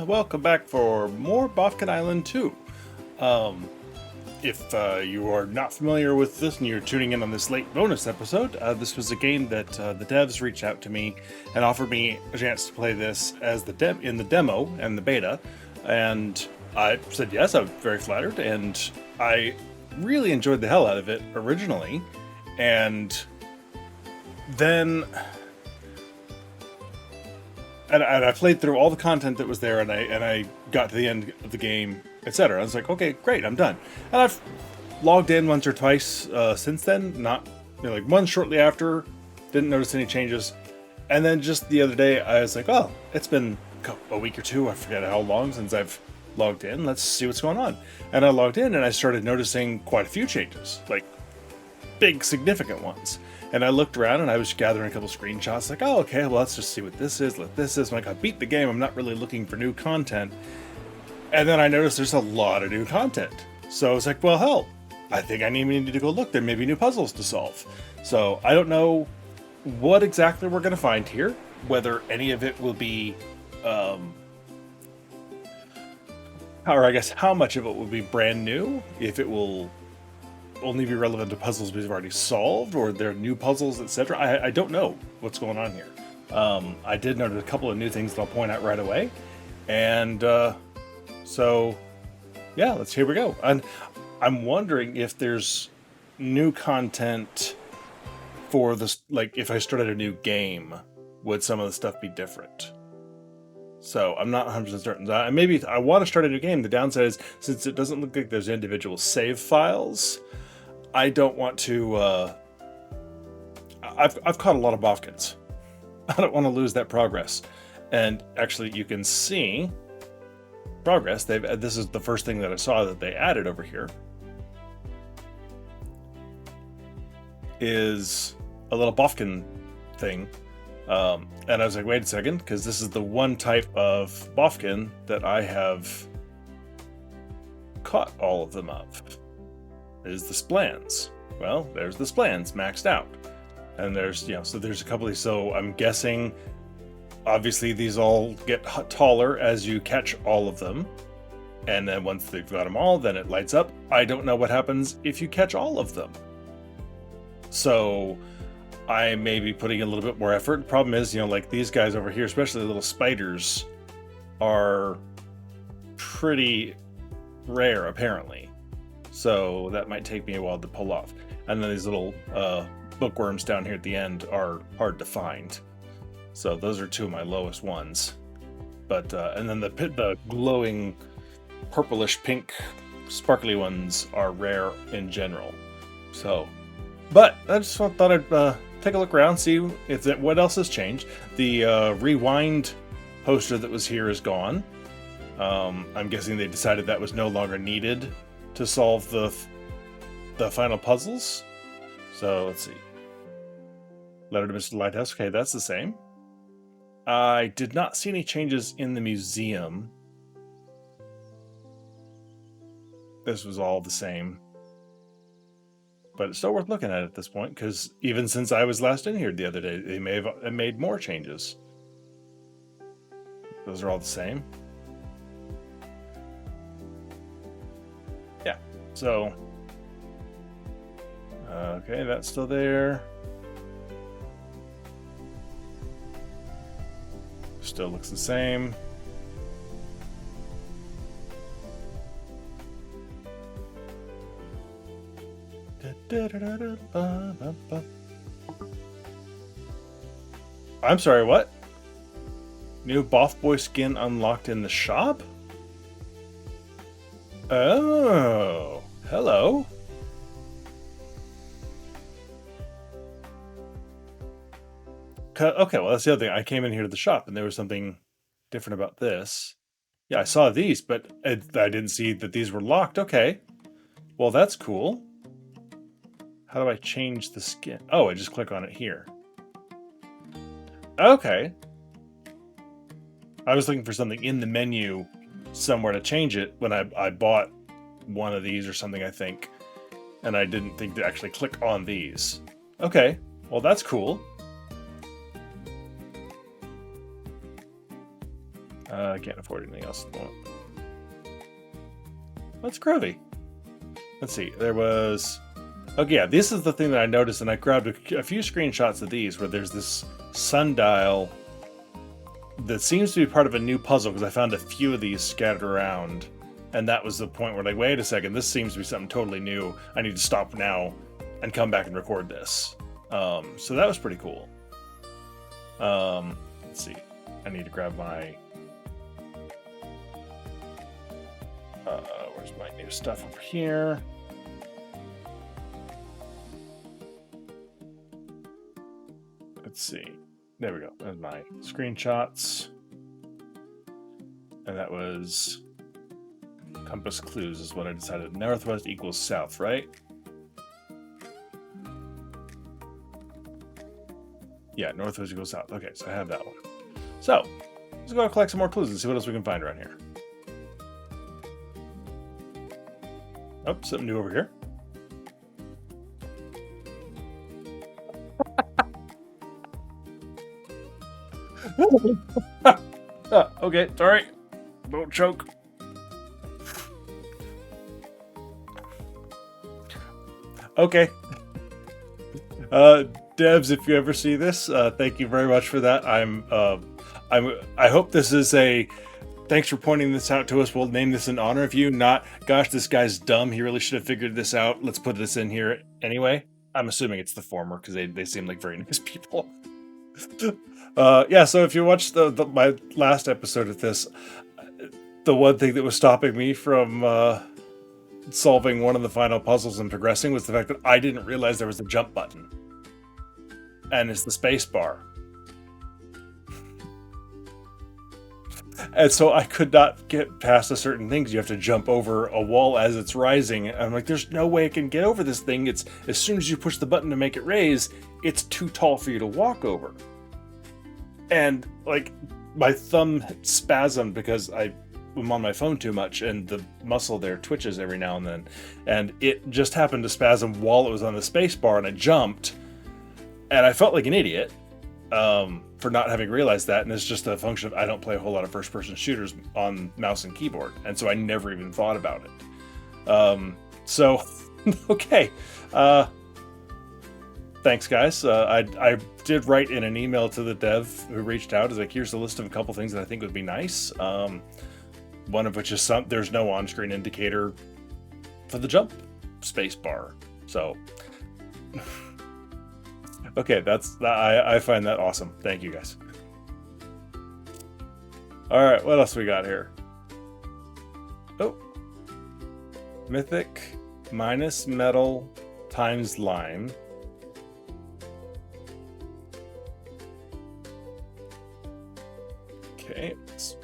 welcome back for more Bofkin Island 2. If you are not familiar with this and you're tuning in on this late bonus episode, this was a game that the devs reached out to me and offered me a chance to play this as in the demo and the beta, and I said yes. I was very flattered, and I really enjoyed the hell out of it originally, and then I played through all the content that was there, and I got to the end of the game, etc. I was like, okay, great, I'm done. And I've logged in once or twice since then. Not like one shortly after, didn't notice any changes, and then just the other day I was like, oh, it's been a week or two, I forget how long since I've logged in. Let's see what's going on. And I logged in and I started noticing quite a few changes, like big significant ones. And I looked around and I was gathering a couple screenshots, like, oh, okay, well, let's just see what this is, what this is. Like, I beat the game, I'm not really looking for new content. And then I noticed there's a lot of new content. So I was like, well, hell, I think I need to go look. There may be new puzzles to solve. So I don't know what exactly we're going to find here, whether any of it will be, or I guess how much of it will be brand new, if it will only be relevant to puzzles we've already solved, or there are new puzzles, etc. I don't know what's going on here. I did notice a couple of new things that I'll point out right away, and so yeah, here we go. And I'm wondering if there's new content for this, like if I started a new game, would some of the stuff be different? So I'm not 100% certain. Maybe I want to start a new game. The downside is, since it doesn't look like there's individual save files, I don't want to. I've caught a lot of Bofkins. I don't want to lose that progress. And actually, you can see progress. This is the first thing that I saw that they added over here. Is a little Bofkin thing. And I was like, wait a second, because this is the one type of Bofkin that I have caught all of them of. Is the splans. Well, there's the splans maxed out. And there's, so there's a couple of these. So I'm guessing, obviously, these all get taller as you catch all of them. And then once they've got them all, then it lights up. I don't know what happens if you catch all of them. So I may be putting in a little bit more effort. The problem is, like these guys over here, especially the little spiders, are pretty rare, apparently. So that might take me a while to pull off. And then these little bookworms down here at the end are hard to find. So those are two of my lowest ones. But and then the glowing purplish pink sparkly ones are rare in general. So, but I just thought I'd take a look around, see what else has changed. The rewind poster that was here is gone. I'm guessing they decided that was no longer needed to solve the final puzzles. So let's see. Letter to Mr. Lighthouse. Okay, that's the same. I did not see any changes in the museum. This was all the same. But it's still worth looking at this point, because even since I was last in here the other day, they may have made more changes. Those are all the same. Yeah, so okay, that's still there. Still looks the same. I'm sorry, what? New Boff Boy skin unlocked in the shop? Oh, hello. Okay, well, that's the other thing. I came in here to the shop and there was something different about this. Yeah, I saw these, but I didn't see that these were locked. Okay. Well, that's cool. How do I change the skin? Oh, I just click on it here. Okay. I was looking for something in the menu somewhere to change it when I bought one of these or something, I think. And I didn't think to actually click on these. Okay, well, that's cool. I can't afford anything else at the moment. That's groovy. Let's see. There was... Okay, yeah, this is the thing that I noticed, and I grabbed a few screenshots of these, where there's this sundial that seems to be part of a new puzzle, because I found a few of these scattered around, and that was the point where, like, wait a second, this seems to be something totally new. I need to stop now and come back and record this. So that was pretty cool. Let's see. I need to grab my... where's my new stuff over here? Let's see. There we go. There's my screenshots. And that was compass clues is what I decided. Northwest equals south, right? Yeah, northwest equals south. Okay, so I have that one. So, let's go collect some more clues and see what else we can find around here. Oh, something new over here. Okay, sorry. Don't choke. Okay. Devs, if you ever see this, thank you very much for that. I hope this is a thanks for pointing this out to us. We'll name this in honor of you. Not, gosh, this guy's dumb. He really should have figured this out. Let's put this in here anyway. I'm assuming it's the former because they seem like very nice people. Yeah, so if you watched my last episode of this, the one thing that was stopping me from solving one of the final puzzles and progressing was the fact that I didn't realize there was a jump button. And it's the space bar. And so I could not get past a certain thing because you have to jump over a wall as it's rising. And I'm like, there's no way I can get over this thing. It's as soon as you push the button to make it raise, it's too tall for you to walk over. And like my thumb spasmed because I'm on my phone too much and the muscle there twitches every now and then. And it just happened to spasm while it was on the space bar and I jumped. And I felt like an idiot for not having realized that. And it's just a function of I don't play a whole lot of first-person shooters on mouse and keyboard. And so I never even thought about it. So, okay. Thanks, guys. I did write in an email to the dev who reached out. Is like, here's a list of a couple things that I think would be nice. One of which is there's no on-screen indicator for the jump space bar. So, okay, I find that awesome. Thank you, guys. All right, what else we got here? Oh, Mythic minus metal times lime. Okay, let's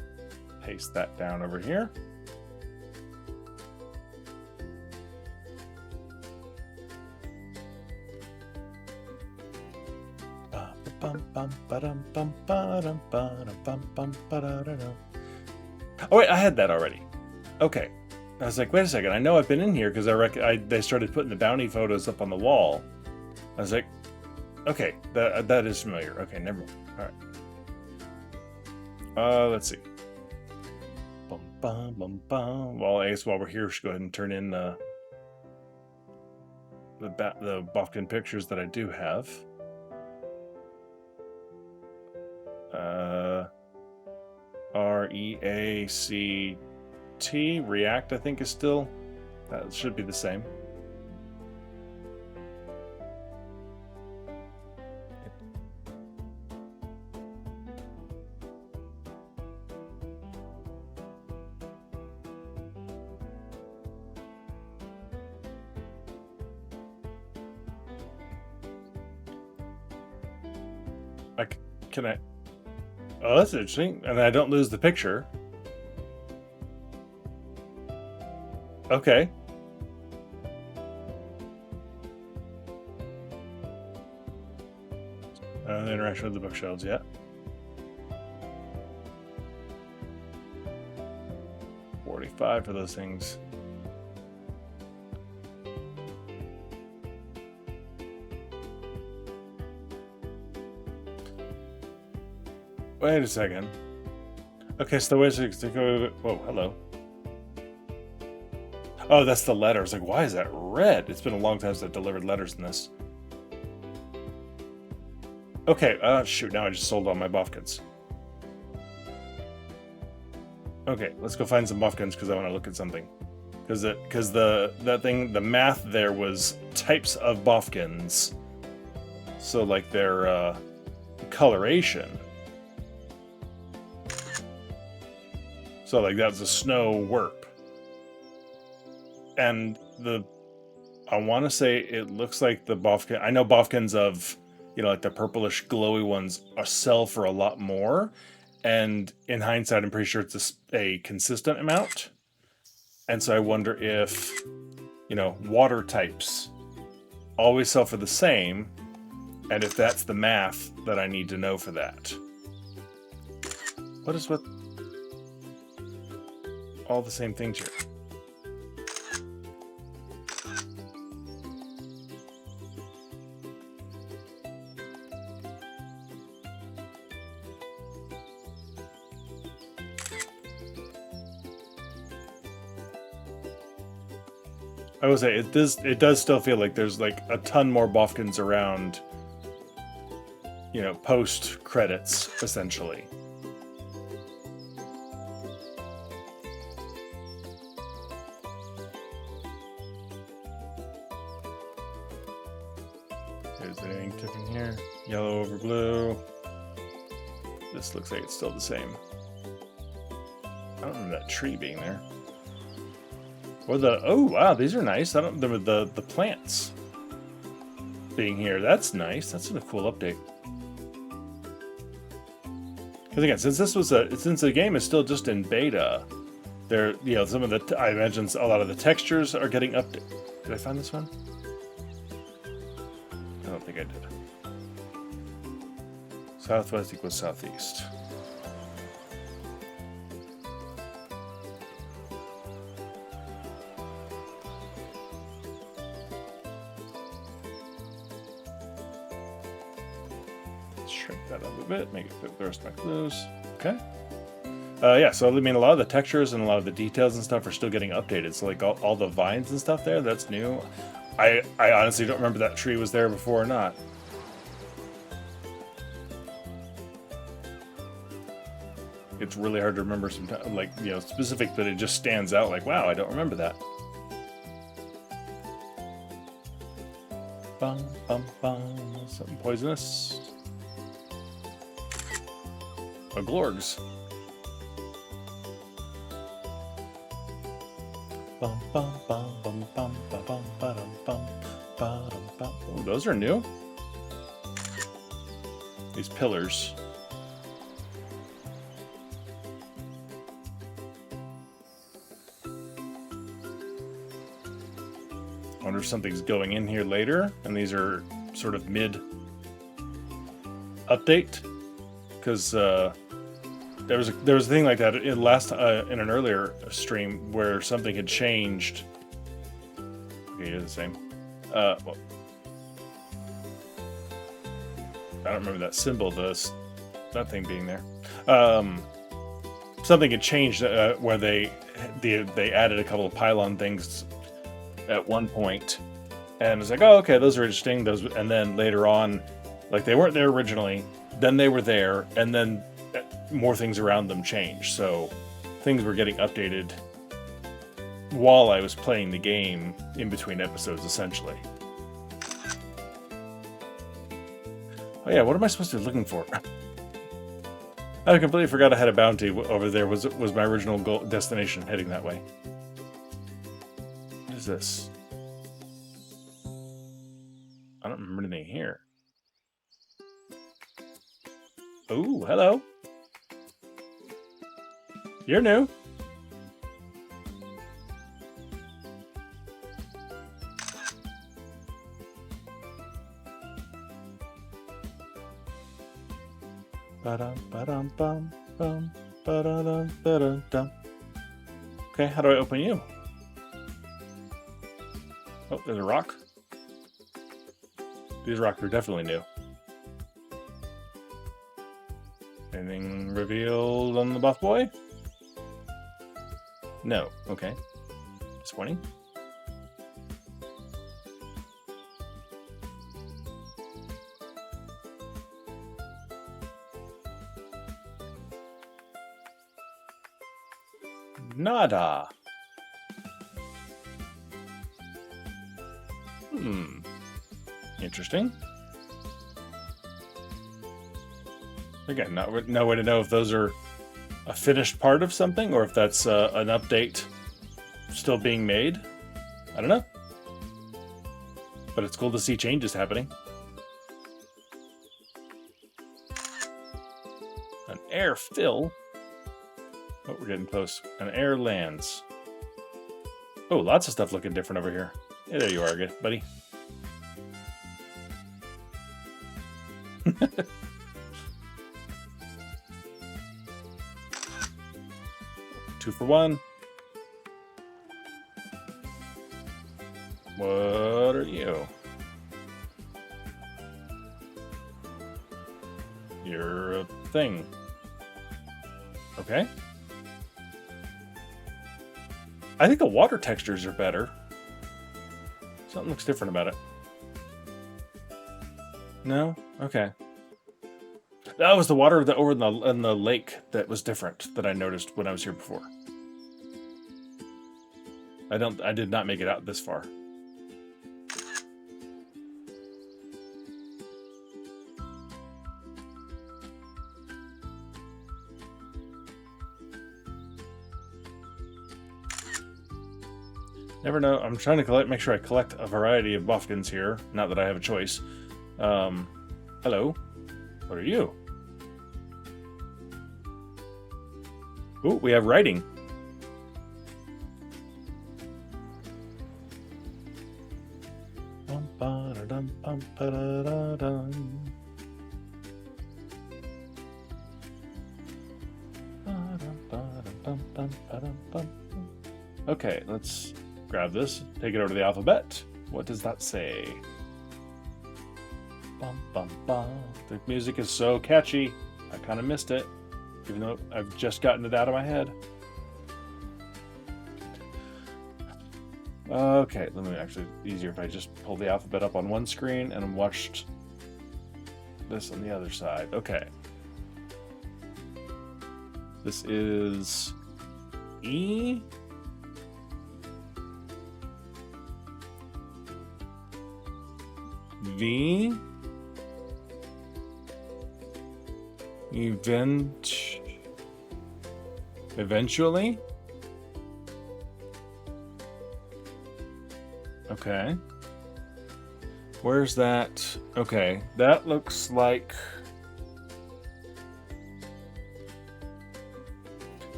paste that down over here. Oh wait, I had that already. Okay, I was like, wait a second. I know I've been in here because they started putting the bounty photos up on the wall. I was like, okay, that is familiar. Okay, never mind. All right. Let's see. Well, I guess while we're here, we should go ahead and turn in the Bofkin pictures that I do have. React, I think, is still... That should be the same. Can I... Oh, that's interesting. And I don't lose the picture. Okay. The interaction with the bookshelves, yeah. $45 for those things. Wait a second. Okay, so the way to go. Whoa, hello. Oh, that's the letter. I was like, why is that red? It's been a long time since I've delivered letters in this. Okay, shoot, now I just sold all my Bofkins. Okay, let's go find some Bofkins because I want to look at something. Because the math there was types of Bofkins. So like their coloration. So like that's a snow warp. And I want to say it looks like the Bofkin. I know Bofkins of, like the purplish glowy ones sell for a lot more. And in hindsight, I'm pretty sure it's a consistent amount. And so I wonder if, water types always sell for the same. And if that's the math that I need to know for that. What is with all the same things here? I would say it does still feel like there's like a ton more Bofkins around, post credits essentially. Is there anything different here? Yellow over blue. This looks like it's still the same. I don't remember that tree being there. Or oh wow, these are nice. I don't remember the plants being here. That's nice. That's a cool update. Because again, since the game is still just in beta, there some of the I imagine a lot of the textures are getting updated. Did I find this one? I don't think I did. Southwest equals southeast. Shrink that up a bit, make it fit the rest of my clues. Okay. Yeah, so I mean, a lot of the textures and a lot of the details and stuff are still getting updated. So like all the vines and stuff there, that's new. I honestly don't remember that tree was there before or not. It's really hard to remember sometimes, like, specific, but it just stands out like, wow, I don't remember that. Bum, bum, bum. Something poisonous. A Glorgs. Bum, bum, bum, bum, bum, bum, bum, bum, bum, bum, bum. Oh, those are new. These pillars. I wonder if something's going in here later, and these are sort of mid update, because there was a thing like that in an earlier stream where something had changed. Okay, it's the same. Well, I don't remember that symbol, that thing being there. Something had changed where they added a couple of pylon things at one point, and it's like, oh, okay, those are interesting. And then later on, like, they weren't there originally, then they were there, and then more things around them changed. So things were getting updated while I was playing the game in between episodes, essentially. Oh yeah, what am I supposed to be looking for? I completely forgot I had a bounty over there. Was my original goal destination heading that way? What is this? I don't remember anything here. Oh, hello. You're new. Okay, how do I open you? Oh, there's a rock. These rocks are definitely new. Anything Anything revealed on the buff boy? No. Okay. Disappointing. Nada. Interesting. Again, no way to know if those are a finished part of something or if that's an update still being made. I don't know. But it's cool to see changes happening. An air fill. Oh, we're getting close. An air lands. Oh, lots of stuff looking different over here. Hey, there you are, buddy. Two for one. What are you? You're a thing. Okay. I think the water textures are better. Something looks different about it. No? Okay. That was the water that over in the lake that was different that I noticed when I was here before. I did not make it out this far. Never know. I'm trying to make sure I collect a variety of Bofkins here. Not that I have a choice. Hello. What are you? Ooh, we have writing. Okay, let's grab this, take it over to the alphabet. What does that say? Bum, bum, bum. The music is so catchy. I kind of missed it, even though I've just gotten it out of my head. Okay, let me actually, easier if I just pull the alphabet up on one screen and watched this on the other side. Okay. This is E. V. Eventually. Okay. Where's that? Okay, that looks like...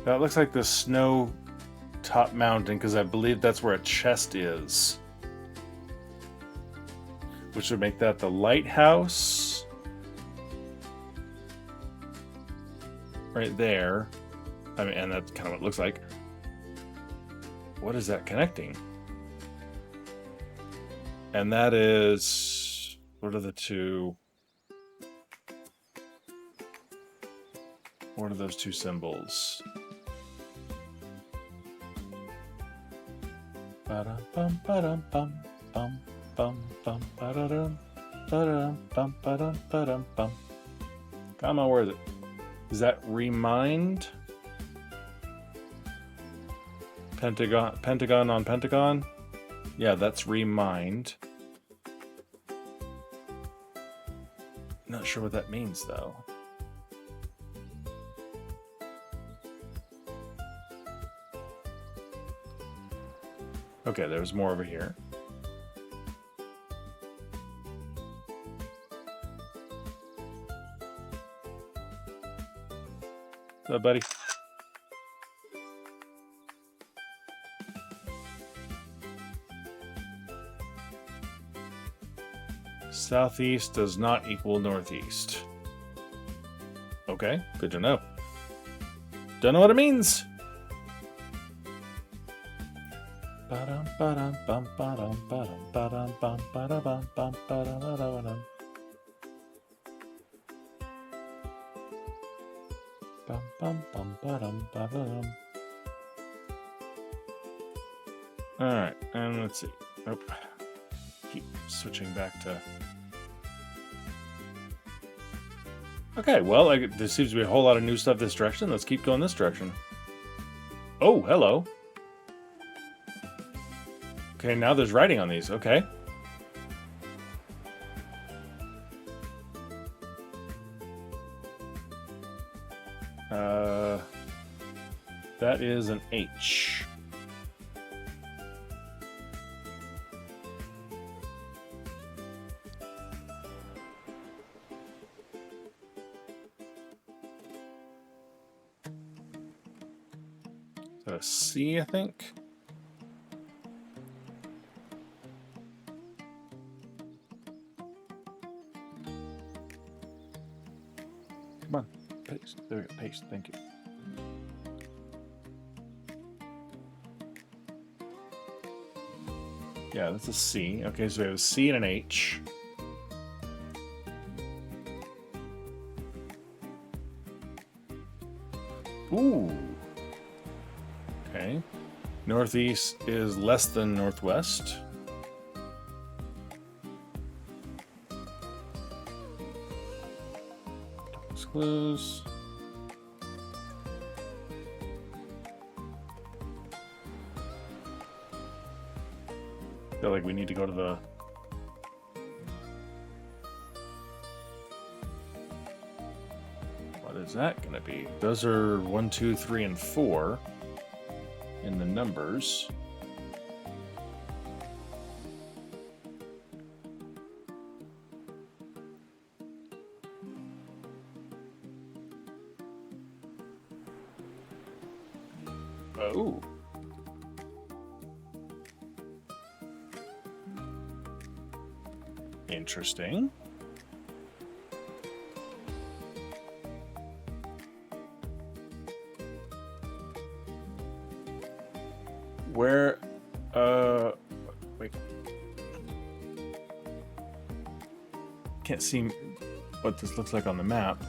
That looks like the snow top mountain, because I believe that's where a chest is. Which would make that the lighthouse. Right there. I mean, and that's kind of what it looks like. What is that connecting? And that is... What are the two? What are those two symbols? Ba-dum, ba-dum, bum, bum, bum, bum, ba-da-dum, ba-dum, bum, ba-dum, ba-dum, bum. Come on, where is it? Is that remind? Pentagon on Pentagon? Yeah, that's remind. Not sure what that means, though. Okay, there's more over here. What's up, buddy? Southeast does not equal northeast. Okay, good to know. Don't know what it means. Alright, and let's see. Nope. Keep switching back to... Okay, well, there seems to be a whole lot of new stuff this direction. Let's keep going this direction. Oh, hello. Okay, now there's writing on these. Okay. That is an H. Is that a C, I think? Come on, paste. There we go, paste. Thank you. Yeah, that's a C. Okay, so we have a C and an H. Ooh. Okay. Northeast is less than northwest. Clues. I feel like we need to go to the... What is that going to be? Those are 1, 2, 3, and 4 in the numbers. Oh. Interesting. Where, wait. Can't see what this looks like on the map.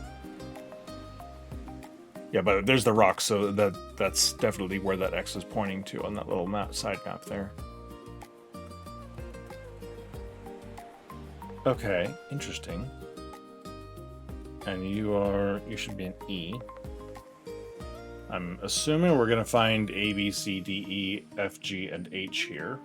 Yeah, but there's the rock, so that's definitely where that X is pointing to on that little map, side map there. Okay, interesting. And you should be an E. I'm assuming we're gonna find A, B, C, D, E, F, G, and H here.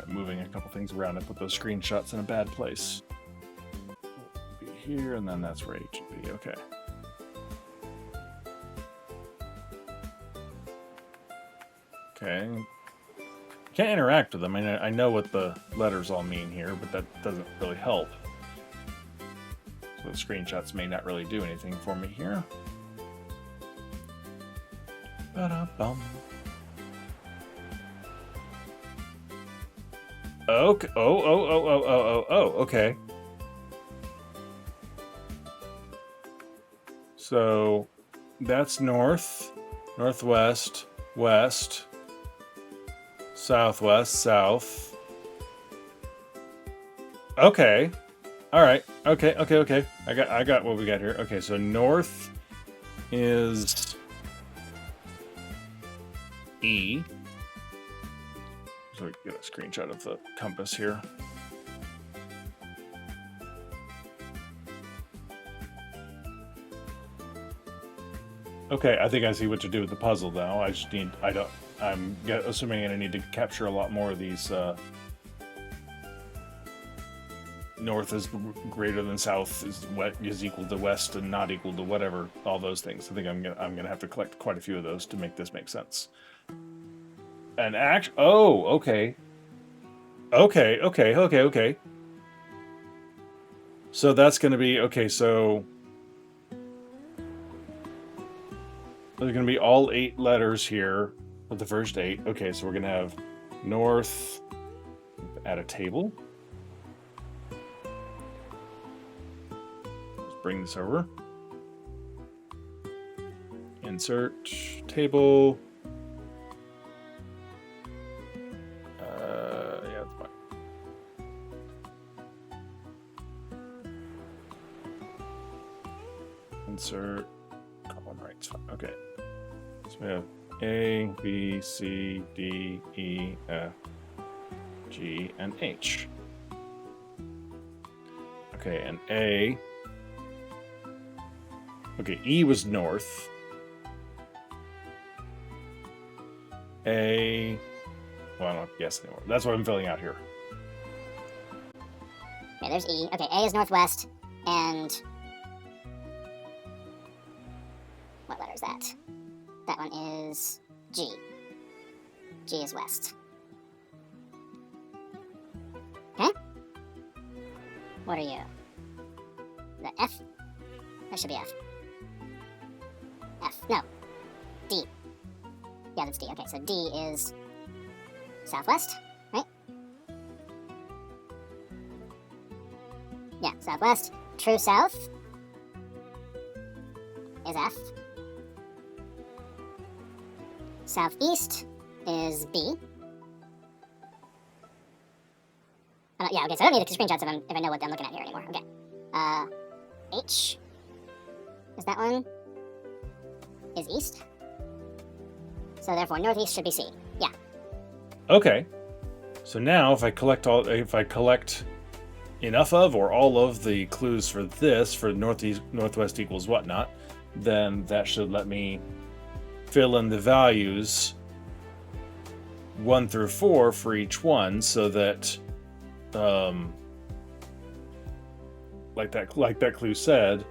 Moving a couple things around. I put those screenshots in a bad place. Be here, and then that's where H should be. Okay. Okay. Can't interact with them. I mean, I know what the letters all mean here, but that doesn't really help. So the screenshots may not really do anything for me here. Ba-da-bum. Okay. Oh, okay. So that's north, northwest, west, southwest, south. Okay. All right. Okay. I got what we got here. Okay, so north is E. So we can get a screenshot of the compass here. Okay, I think I see what to do with the puzzle now. I'm assuming I need to capture a lot more of these. North is greater than south, is equal to west and not equal to whatever, all those things. I think I'm gonna have to collect quite a few of those to make this make sense. And okay. Okay. So that's going to be, okay, so there's going to be all 8 letters here with the first 8. Okay, so we're going to have north, add a table. Let's bring this over. insert table. Yeah, that's fine. Insert column right. It's fine. Okay. So we have A, B, C, D, E, F, G, and H. Okay, and A. Okay, E was north. A. Well, I don't guess anymore. That's what I'm filling out here. Okay, there's E. Okay, A is northwest, and what letter is that? That one is G. G is west. Okay. What are you? The F? That should be F. F. No. D. Yeah, that's D. Okay, so D is southwest, right? Yeah, southwest. True south is F. Southeast is B. Yeah, okay, so I don't need the screenshots if I know what I'm looking at here anymore. Okay. H. Is that one? Is east. So therefore, northeast should be C. Yeah. Okay. So now, if I collect enough of or all of the clues for this, for northeast, northwest equals whatnot, then that should let me fill in the values 1 through 4 for each one, so that, like that clue said,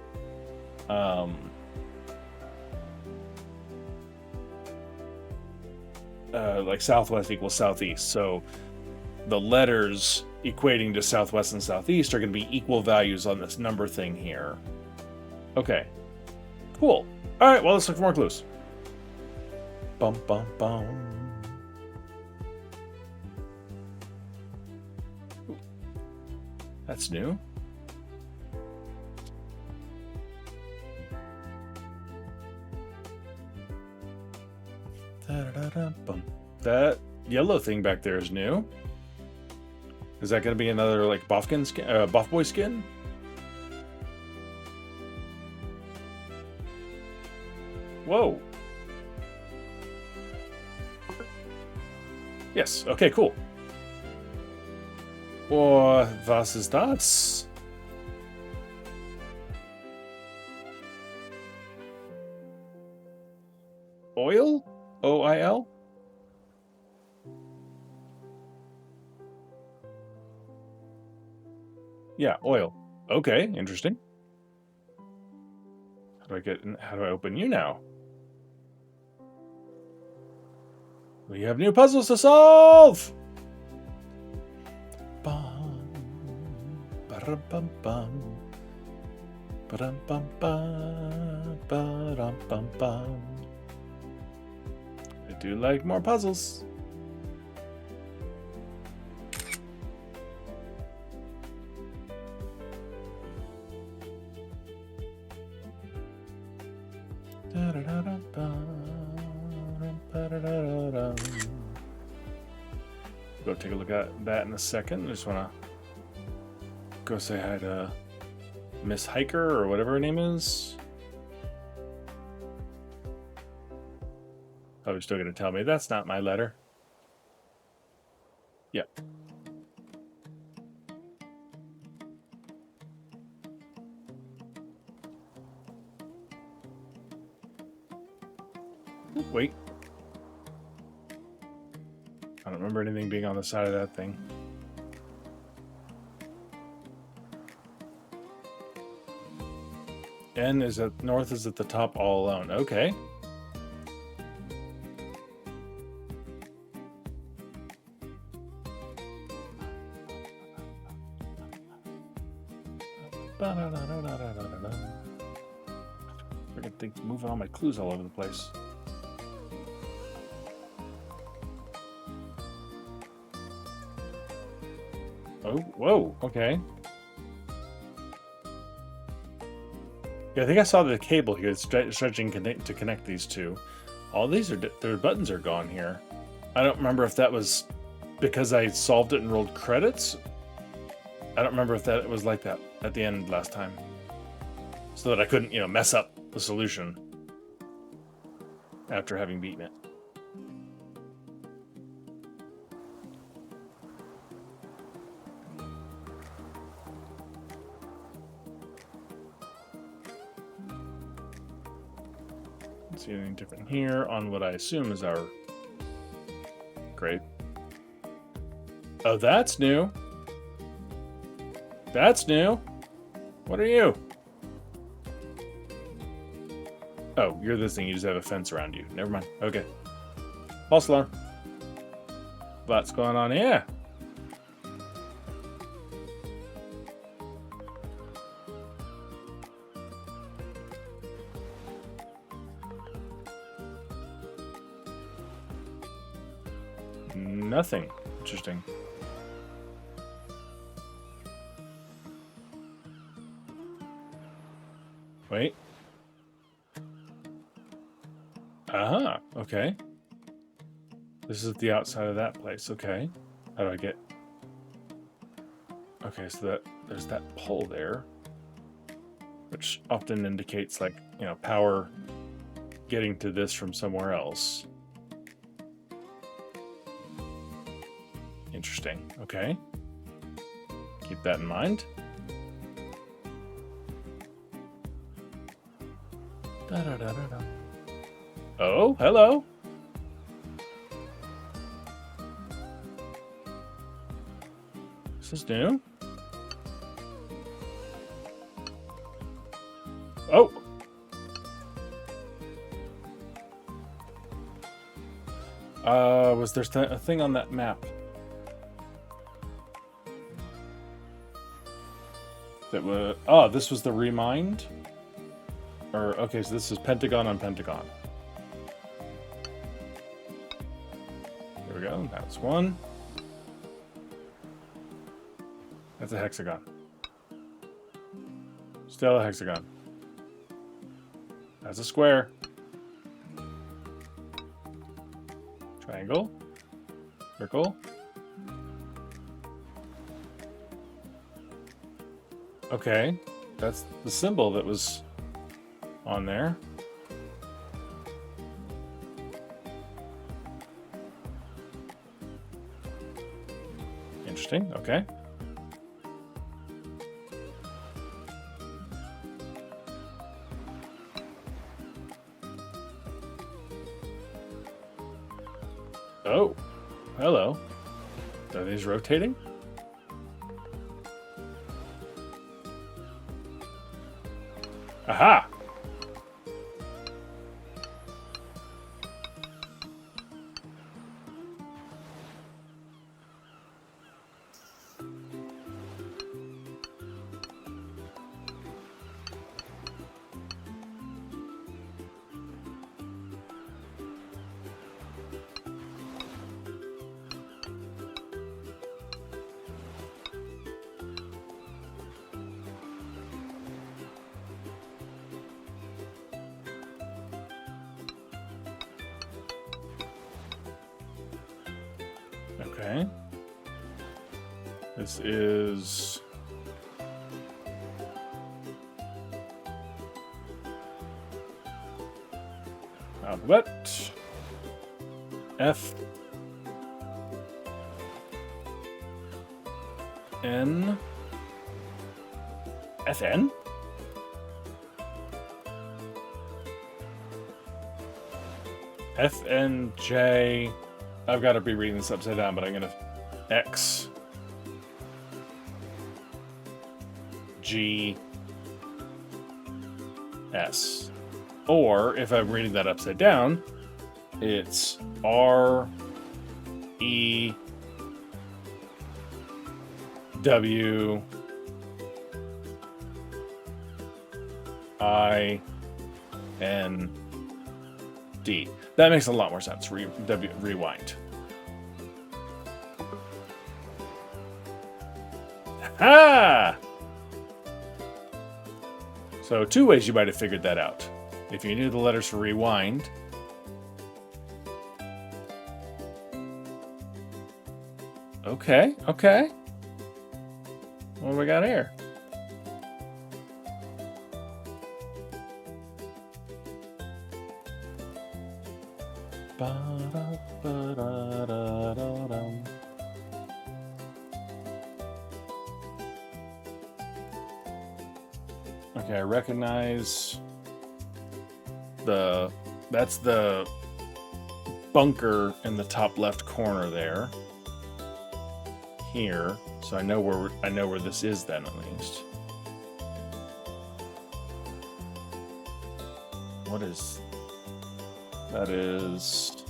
like southwest equals southeast. So the letters equating to southwest and southeast are going to be equal values on this number thing here. Okay, cool. All right, well, let's look for more clues. Bum, bum, bum. That's new. Da-da-da-da-bum. That yellow thing back there is new. Is that going to be another like Bofkin skin, Boff Boy skin? Whoa. Yes. Okay. Cool. Was ist das? Oil? O-I-L? Yeah, oil. Okay, interesting. How do I open you now? We have new puzzles to solve! Bum, ba-dum, bum, ba-dum, bum, ba-dum, bum, bum. I do like more puzzles. Go take a look at that in a second. I just want to go say hi to Miss Hiker or whatever her name is. Oh, you're still going to tell me that's not my letter. Yep. Wait. I don't remember anything being on the side of that thing. N is at north is at the top all alone. Okay. Freaking thing moving all my clues all over the place. Oh, whoa, okay. Yeah, I think I saw the cable here stretching to connect these two. All these their buttons are gone here. I don't remember if that was because I solved it and rolled credits. I don't remember if that was like that at the end last time, so that I couldn't, mess up the solution after having beaten it. Don't see anything different here on what I assume is our grade. Oh, that's new. That's new. What are you? Oh, you're this thing. You just have a fence around you. Never mind. Okay. False alarm. What's going on here? Nothing. Interesting. Wait. Ah, okay. This is the outside of that place. Okay. How do I get... Okay, so there's that pole there, which often indicates, like, power getting to this from somewhere else. Interesting. Okay. Keep that in mind. Da-da-da-da-da. Oh, hello. This is new. Oh. Was there a thing on that map that was... Oh, this was the remind? Or, okay, so this is pentagon on pentagon. There we go, that's one. That's a hexagon. Still a hexagon. That's a square. Triangle. Circle. Okay, that's the symbol that was on there. Interesting, okay. Oh, hello. Are these rotating? Aha! Okay. This is... alphabet. F. N. FN? FNJ. I've got to be reading this upside down, but I'm going to X, G, S. Or, if I'm reading that upside down, it's R, E, W, I, N, D. That makes a lot more sense. Rewind. Ha! So 2 ways you might have figured that out. If you knew the letters for rewind. Okay, okay. What do we got here? Ba-da-ba-da-da-da-dum. Okay, I recognize that's the bunker in the top left corner there. Here, so I know where this is then at least. What is that? Is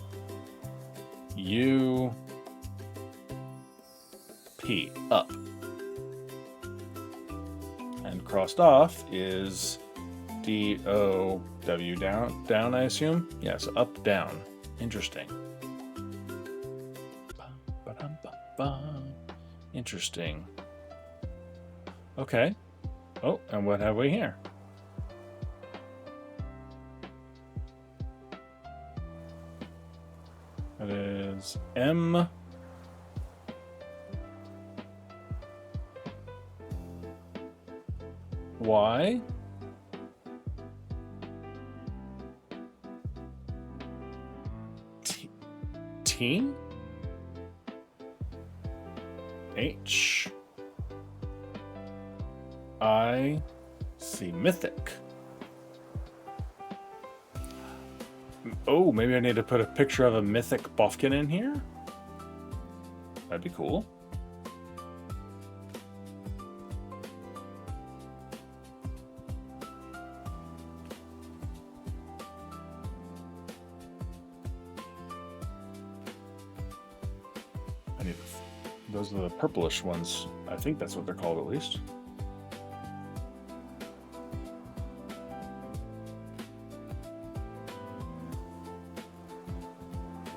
U P up, and crossed off is D O W down. I assume. Yeah, so up down. Interesting. Interesting. Okay. Oh, and what have we here? It is M Y T H I C. Mythic. Oh, maybe I need to put a picture of a Mythic Bofkin in here? That'd be cool. Those are the purplish ones. I think that's what they're called, at least.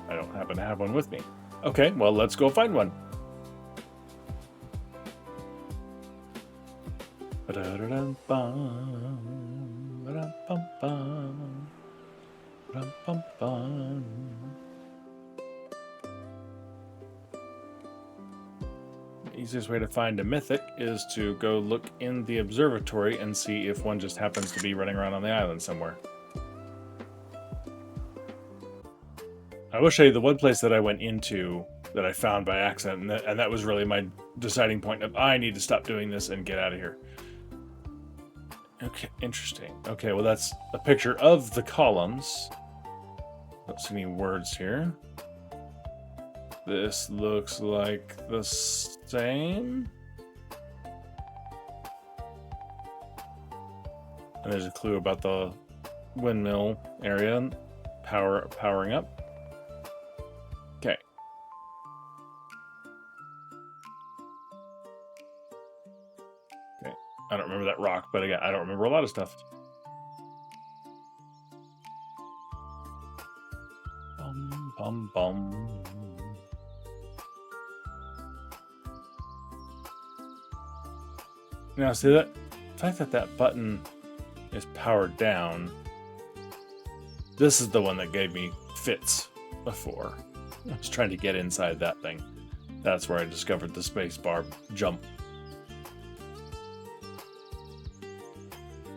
I don't happen to have one with me. Okay, well, let's go find one. The easiest way to find a Mythic is to go look in the observatory and see if one just happens to be running around on the island somewhere. I will show you the one place that I went into that I found by accident, and that was really my deciding point of, I need to stop doing this and get out of here. Okay, interesting. Okay, well, that's a picture of the columns. Don't see any words here. This looks like the same. And there's a clue about the windmill area powering up. Okay. Okay. I don't remember that rock, but again, I don't remember a lot of stuff. Bum bum bum. Now, see that the fact that that button is powered down. This is the one that gave me fits before. I was trying to get inside that thing. That's where I discovered the space bar jump.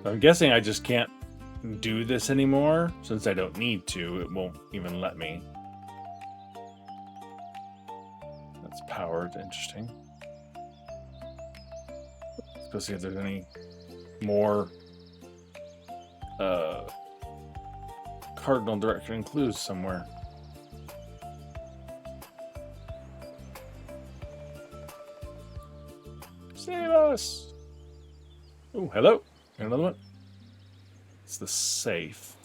I'm guessing I just can't do this anymore since I don't need to. It won't even let me. That's powered. Interesting. Let's go see if there's any more cardinal direction clues somewhere. Save us! Oh, hello. Another one. It's the safe.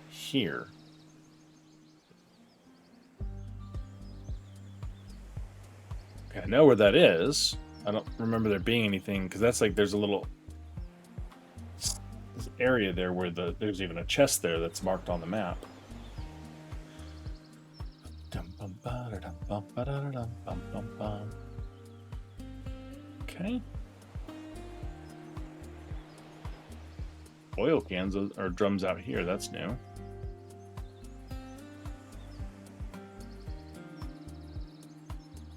Here. Okay, I know where that is. I don't remember there being anything, because that's like there's a little this area there where there's even a chest there that's marked on the map. Okay. oil cans or drums out here. That's new.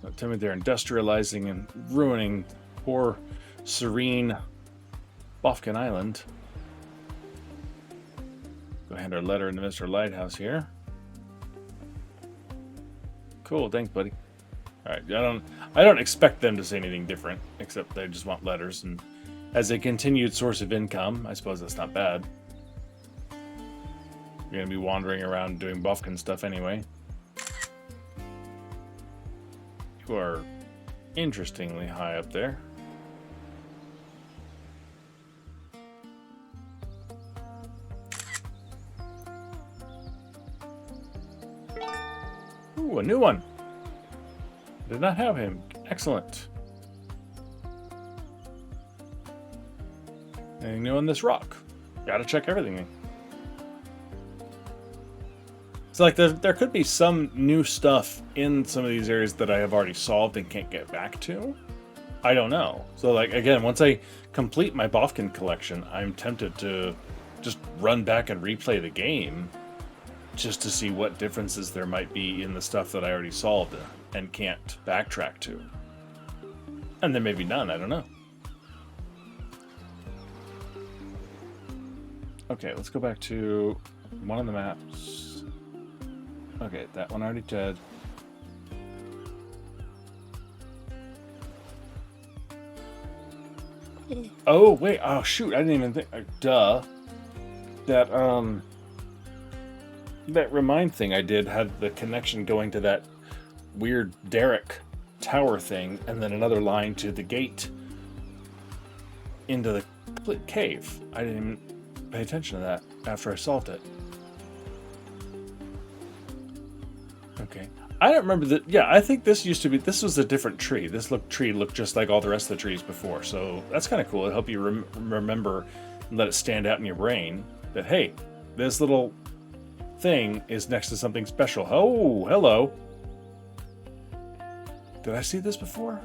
Don't tell me they're industrializing and ruining poor, serene Bofkin Island. Go hand our letter into Mr. Lighthouse here. Cool, thanks, buddy. All right, I don't expect them to say anything different, except they just want letters, and as a continued source of income, I suppose that's not bad. You're gonna be wandering around doing Bofkin stuff anyway. You are interestingly high up there. Ooh, a new one. Did not have him. Excellent. Anything new on this rock? Gotta check everything. It's like there could be some new stuff in some of these areas that I have already solved and can't get back to. I don't know. So like, again, once I complete my Bofkin collection, I'm tempted to just run back and replay the game just to see what differences there might be in the stuff that I already solved and can't backtrack to. And there may be none, I don't know. Okay, let's go back to one of the maps. Okay, that one already did. Oh, wait. Oh, shoot. I didn't even think. Duh. That remind thing I did had the connection going to that weird derrick tower thing, and then another line to the gate into the cave. I didn't even pay attention to that after I solved it. Okay. I don't remember that. Yeah, I think this used to be. This was a different tree. This tree looked just like all the rest of the trees before. So that's kind of cool. It'll help you remember and let it stand out in your brain that, hey, this little thing is next to something special. Oh, hello. Did I see this before?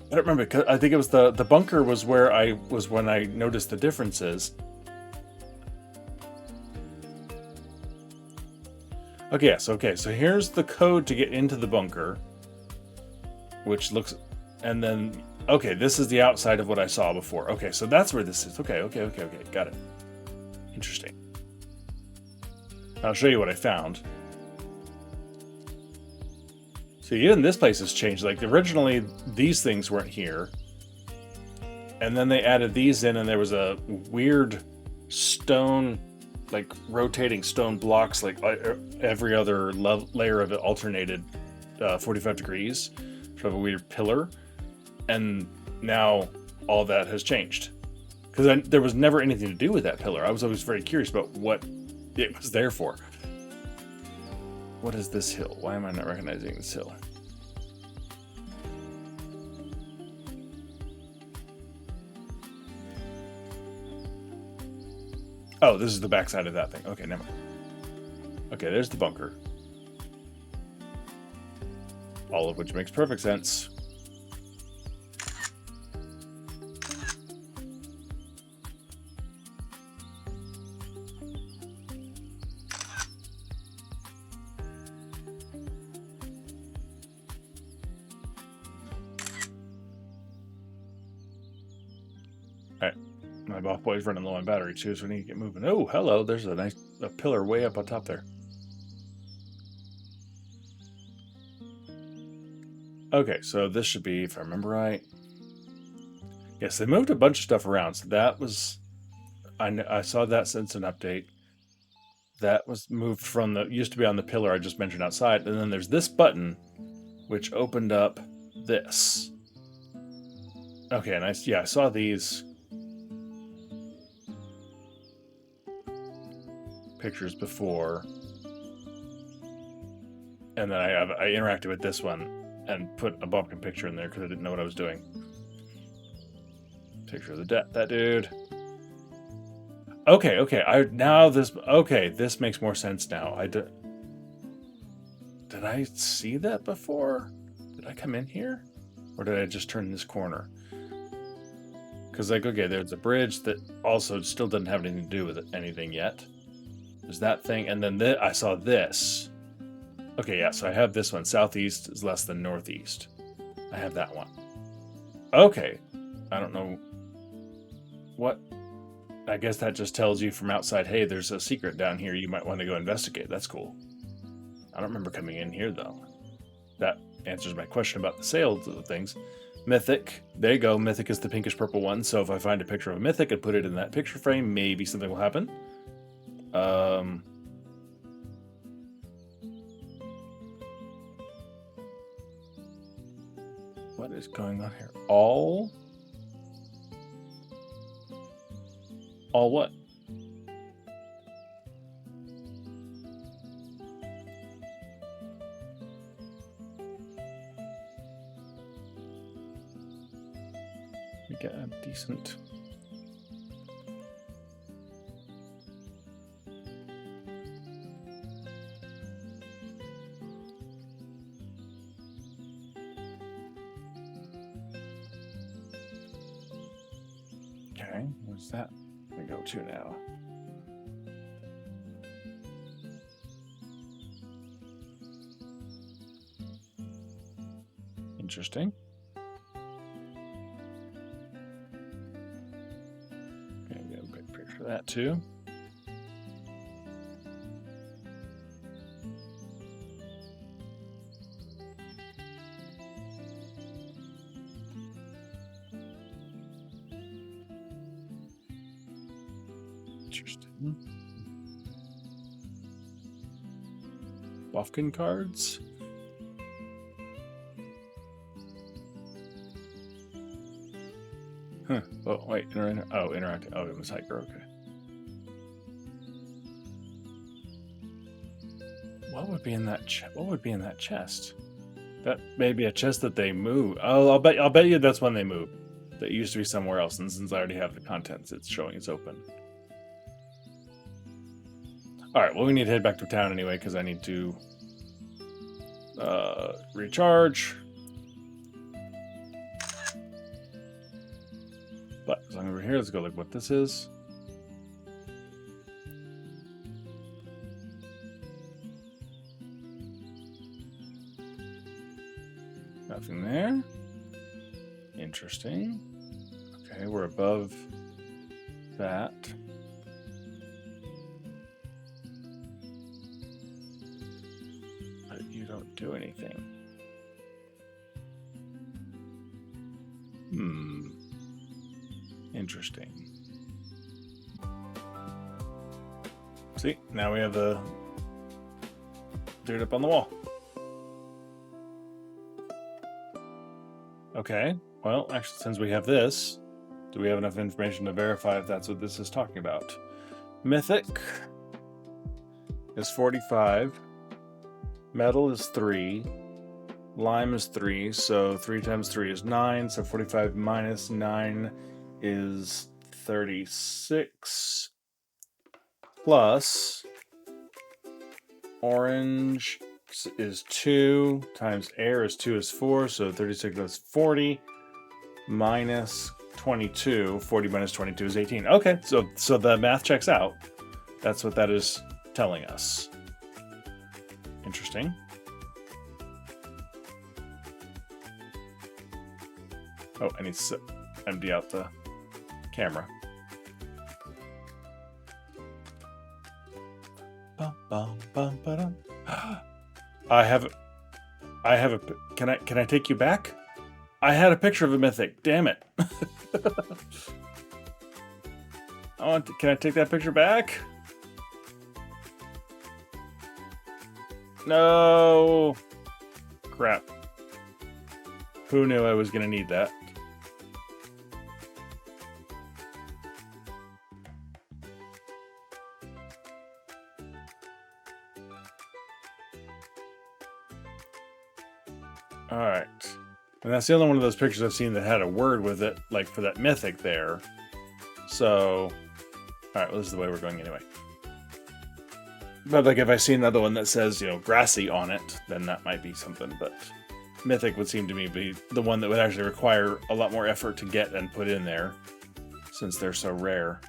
I don't remember. 'Cause I think it was the bunker was where I was when I noticed the differences. Okay, yes, okay, so here's the code to get into the bunker, which looks, and then, okay, this is the outside of what I saw before. Okay, so that's where this is. Okay, got it. Interesting. I'll show you what I found. See, even this place has changed. Like, originally, these things weren't here, and then they added these in, and there was a weird stone, like rotating stone blocks, like every other layer of it alternated 45 degrees, sort of a weird pillar, and now all that has changed because there was never anything to do with that pillar. I was always very curious about what it was there for. What is this hill? Why am I not recognizing this hill? Oh, this is the backside of that thing. Okay, never mind. Okay, there's the bunker. All of which makes perfect sense. All right. My buff boy's running low on battery too, so we need to get moving. Oh, hello. There's a nice pillar way up on top there. Okay, so this should be, if I remember right. Yes, they moved a bunch of stuff around. So that was, I saw that since an update. That was moved from the, used to be on the pillar I just mentioned outside. And then there's this button, which opened up this. Okay, nice. Yeah, I saw these pictures before, and then I interacted with this one and put a Bofkin picture in there because I didn't know what I was doing. Picture of that dude. Okay, this makes more sense now. Did I see that before? Did I come in here, or did I just turn this corner? Because, like, okay, there's a bridge that also still doesn't have anything to do with anything yet. There's that thing, and then I saw this. Okay, yeah, so I have this one. Southeast is less than northeast. I have that one. Okay. I don't know what. I guess that just tells you from outside, hey, there's a secret down here. You might want to go investigate. That's cool. I don't remember coming in here, though. That answers my question about the sales of the things. Mythic. There you go. Mythic is the pinkish purple one. So if I find a picture of a Mythic and put it in that picture frame, maybe something will happen. What is going on here? All what? We get a decent. Okay, where's that we go to now? Interesting. Okay, we got a big picture of that too. Interesting. Bofkin cards. Huh. Oh, wait. Interactive. Oh, it was hyper. Okay. What would be in that? What would be in that chest? That may be a chest that they move. Oh, I'll bet you that's one they move. That used to be somewhere else, and since I already have the contents, it's showing it's open. All right. Well, we need to head back to town anyway because I need to recharge. But as long as we're here, let's go look what this is. Nothing there. Interesting. Okay, we're above that. But you don't do anything. Interesting. See, now we have the dude up on the wall. Okay, well, actually, since we have this, do we have enough information to verify if that's what this is talking about? Mythic is 45. Metal is 3. Lime is 3, so 3 times 3 is 9, so 45 minus 9 is 36. Plus orange is 2 times air is 2 is 4, so 36 is 40 minus 22. 40 minus 22 is 18. Okay, so the math checks out. That's what that is telling us. Interesting. Oh, I need to empty out the camera. I have a. Can I take you back? I had a picture of a Mythic. Damn it! Can I take that picture back? No. Crap. Who knew I was gonna need that? All right. And that's the only one of those pictures I've seen that had a word with it, like for that Mythic there. So, all right, well, this is the way we're going anyway. But like if I see another one that says, grassy on it, then that might be something. But Mythic would seem to me be the one that would actually require a lot more effort to get and put in there. since they're so rare.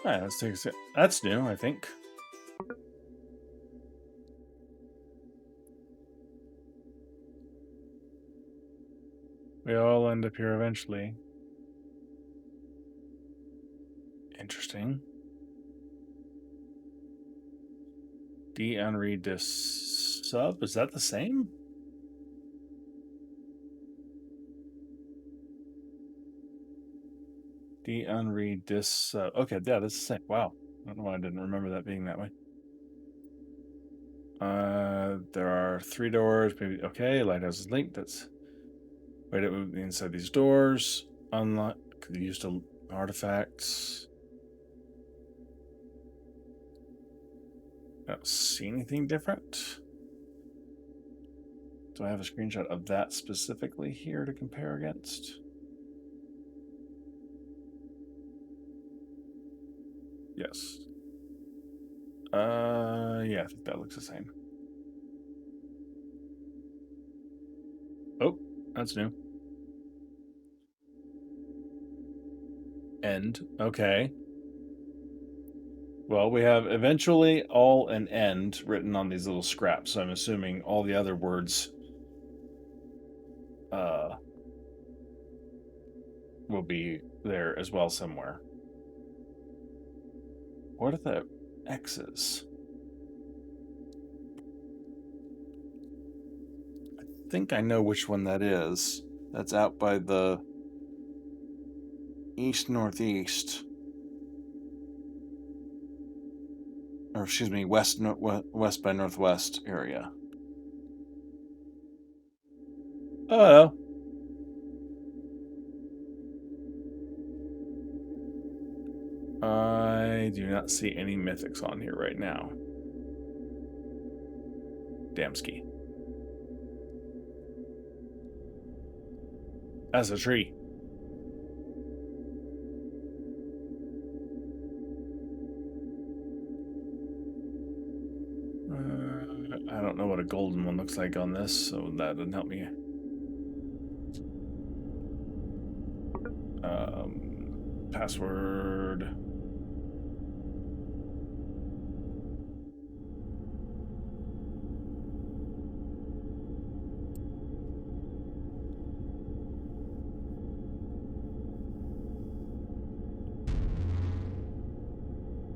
All right, let's take a sip. That's new, I think. We all end up here eventually. Interesting. Unread this sub. Is that the same? Unread this. Okay, yeah, that's the same. Wow. I don't know why I didn't remember that being that way. There are 3 doors. Maybe okay. Lighthouse is linked. That's way to move inside these doors. Unlock. Could be used to artifacts. I don't see anything different. Do I have a screenshot of that specifically here to compare against? Yes. Yeah, I think that looks the same. Oh, that's new. End. Okay. Well, we have eventually, all, and end written on these little scraps. So I'm assuming all the other words will be there as well somewhere. What are the X's? I think I know which one that is. That's out by the east-northeast. Or excuse me, west by northwest area. Oh, hello. I do not see any mythics on here right now. Damski. That's a tree. I don't know what a golden one looks like on this, so that didn't help me. Password.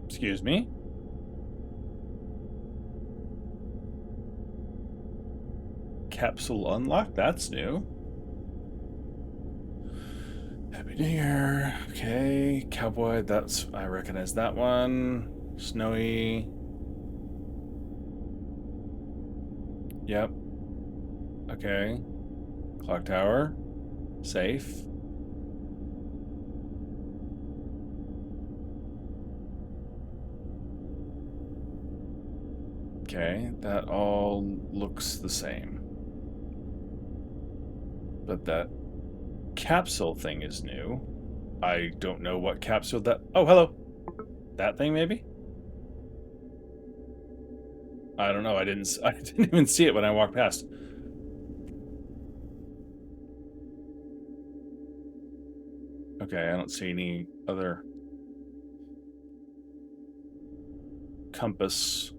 Excuse me. Capsule unlocked. That's new. Happy New Year. Okay, cowboy. That's I recognize that one. Snowy. Yep. Okay. Clock tower. Safe. Okay, that all looks the same. But that capsule thing is new. I don't know what capsule that... Oh, hello. That thing, maybe? I don't know. I didn't even see it when I walked past. Okay, I don't see any other compass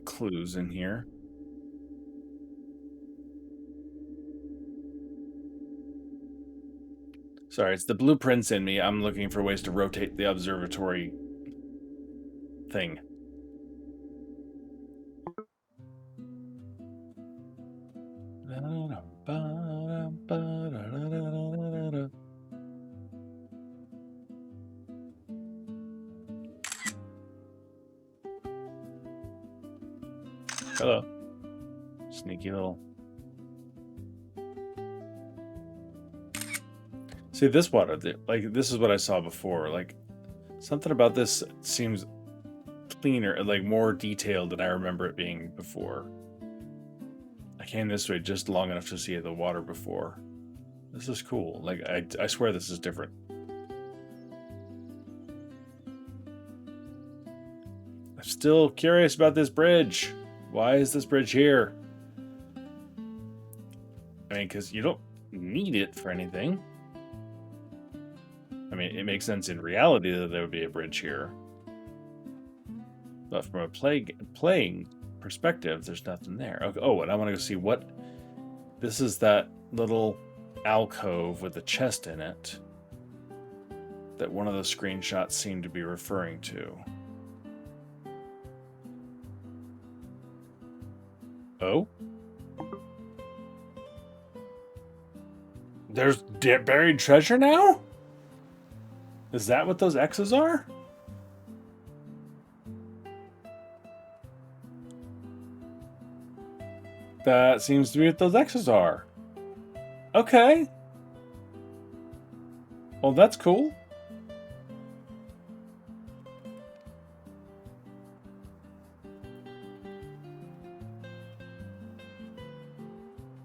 clues in here. Sorry, it's the blueprints in me. I'm looking for ways to rotate the observatory thing. Hello. Sneaky little... See, this water, like, this is what I saw before. Like, something about this seems cleaner, like, more detailed than I remember it being before. I came this way just long enough to see the water before. This is cool. Like, I swear this is different. I'm still curious about this bridge. Why is this bridge here? I mean, because you don't need it for anything. I mean, it makes sense in reality that there would be a bridge here. But from a playing perspective, there's nothing there. Okay. Oh, and I want to go see what... This is that little alcove with a chest in it that one of the screenshots seemed to be referring to. Oh? There's buried treasure now? Is that what those X's are? That seems to be what those X's are. Okay. Well, that's cool.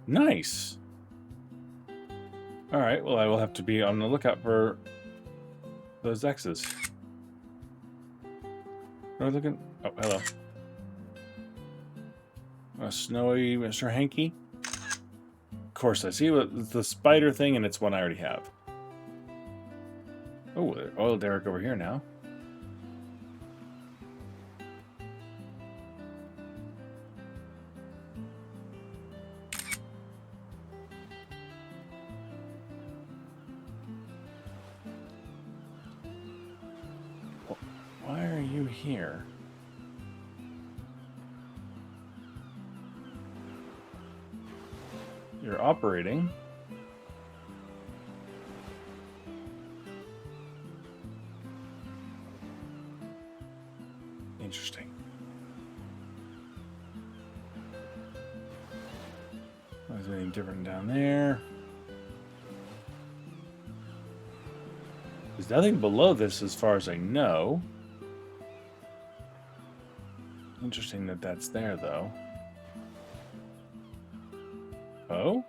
Nice. All right, well, I will have to be on the lookout for those X's. Am I looking? Oh, hello. A snowy Mr. Hanky. Of course, I see the spider thing, and it's one I already have. Oh, oil derrick over here now. Why are you here? You're operating. Interesting. Is there anything different down there? There's nothing below this as far as I know. Interesting that that's there, though. Oh,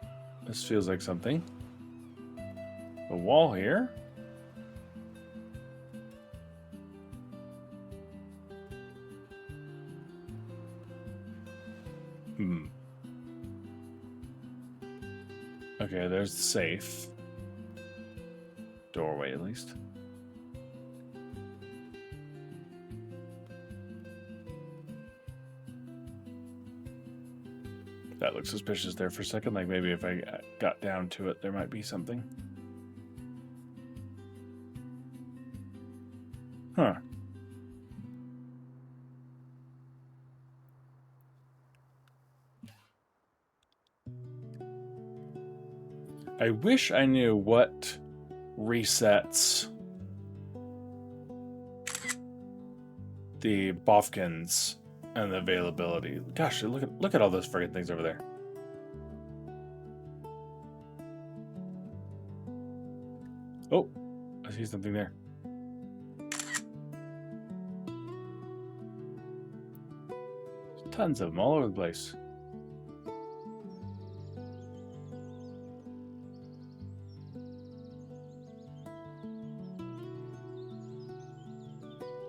this feels like something. The wall here. Okay, there's the safe. Doorway, at least. That looks suspicious there for a second. Like maybe if I got down to it, there might be something. Huh. I wish I knew what resets the Bofkins and the availability. Gosh, look at all those friggin' things over there. Oh, I see something there. There's tons of them all over the place.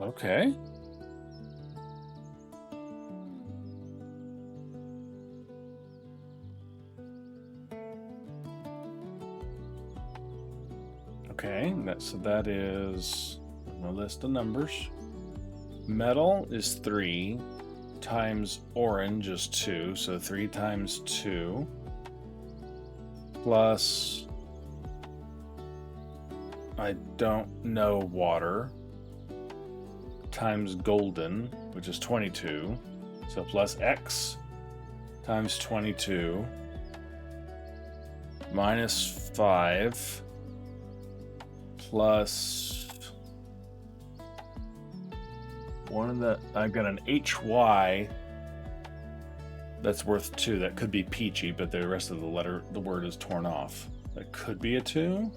Okay. Okay, so that is a list of numbers. Metal is 3 times orange is 2, so 3 times 2 plus I don't know water times golden, which is 22, so plus X times 22 minus 5 plus one of the, I've got an HY that's worth 2. That could be peachy, but the rest of the word is torn off. That could be a 2.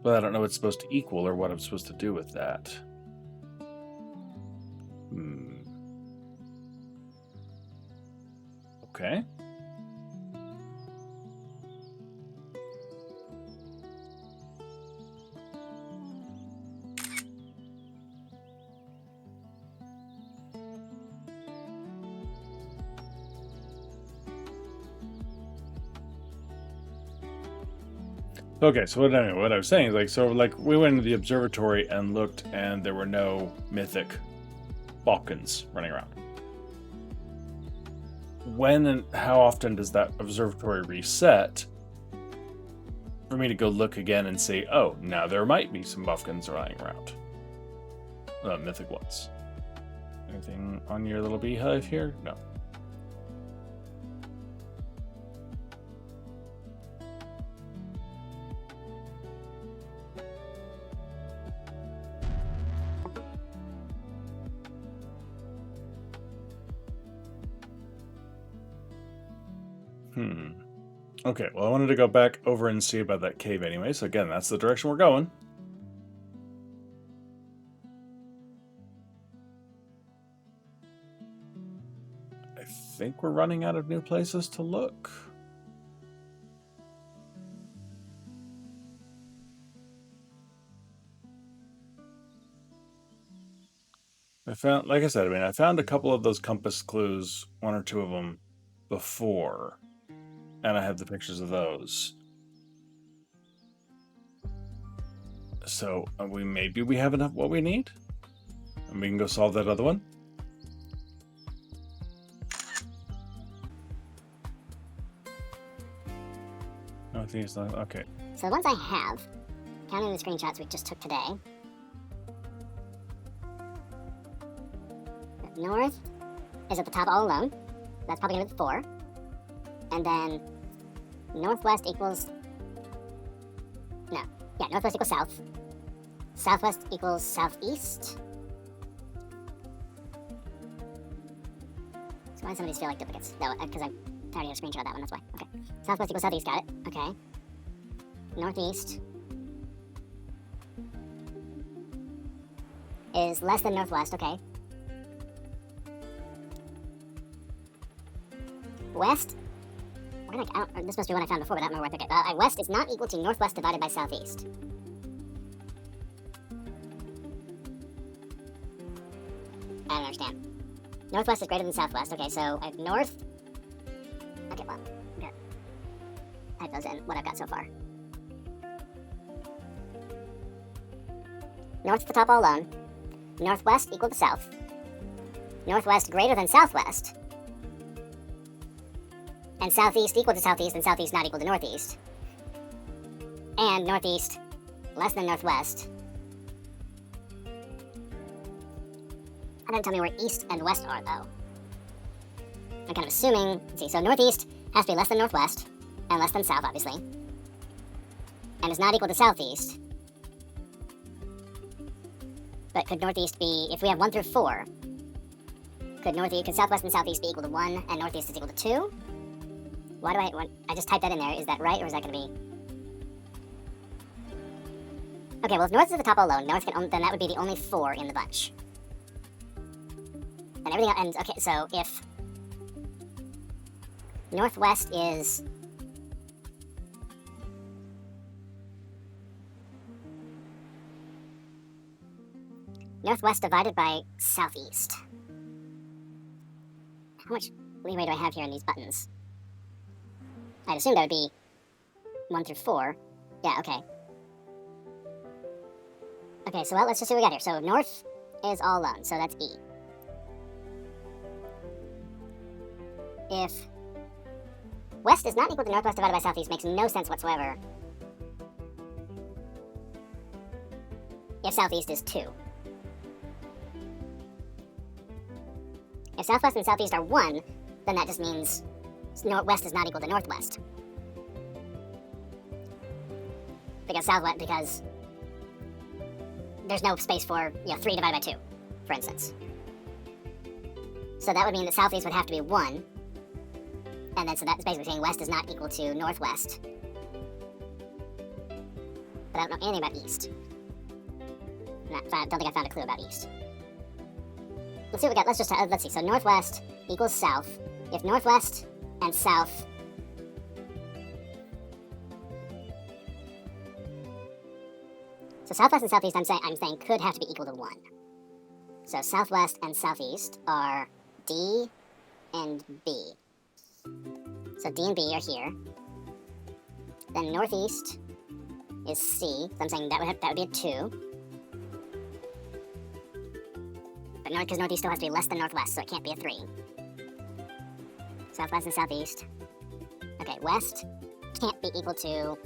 But I don't know what it's supposed to equal or what I'm supposed to do with that. Okay. Okay, so anyway, what I was saying is like, so like we went into the observatory and looked, and there were no mythic Bofkins running around. When and how often does that observatory reset for me to go look again and say, oh, now there might be some Bofkins running around? Mythic ones. Anything on your little beehive here? No. Okay, well, I wanted to go back over and see about that cave anyway, so again, that's the direction we're going. I think we're running out of new places to look. I found, like I said, I mean, I found a couple of those compass clues, one or two of them, before, and I have the pictures of those. So maybe we have enough what we need, and we can go solve that other one. No, I think it's not. Okay. So the ones I have, counting the screenshots we just took today, north is at the top all alone. That's probably going to be 4. And then northwest equals... No. Yeah, northwest equals south. Southwest equals southeast. So why do some of these feel like duplicates? No, because I already have a screenshot of that one, that's why. Okay. Southwest equals southeast, got it. Okay. Northeast is less than northwest, okay. West, this must be one I found before, but I don't know where I picked it. West is not equal to northwest divided by southeast. I don't understand. Northwest is greater than southwest. Okay, so I have north. Okay, well, okay. Type those in, what I've got so far. North at the top all alone. Northwest equal to south. Northwest greater than southwest. And southeast equal to southeast, and southeast not equal to northeast. And northeast less than northwest. That doesn't tell me where east and west are, though. I'm kind of assuming, let's see, so northeast has to be less than northwest, and less than south, obviously. And is not equal to southeast. But could northeast be, if we have 1 through 4, could southwest and southeast be equal to 1, and northeast is equal to 2? Why do I just typed that in there. Is that right, or is that going to be... Okay, well, if north is at the top all alone, then that would be the only 4 in the bunch. And everything else, okay, so if northwest is... Northwest divided by southeast. How much leeway do I have here in these buttons? I'd assume that would be 1 through 4. Yeah, okay. Okay, so let's just see what we got here. So north is all alone, so that's E. If west is not equal to northwest divided by southeast, makes no sense whatsoever. If southeast is 2. If southwest and southeast are 1, then that just means west is not equal to northwest. Because there's no space for 3 divided by 2, for instance. So that would mean that southeast would have to be 1. And then so that's basically saying west is not equal to northwest. But I don't know anything about east. I don't think I found a clue about east. Let's see what we got. Let's see. So northwest equals south. If northwest and south so southwest and southeast, I'm saying could have to be equal to 1. So southwest and southeast are D and B. So D and B are here. Then northeast is C. So I'm saying that would be a 2. But because northeast still has to be less than northwest, so it can't be a 3. Southwest and southeast. Okay, west can't be equal to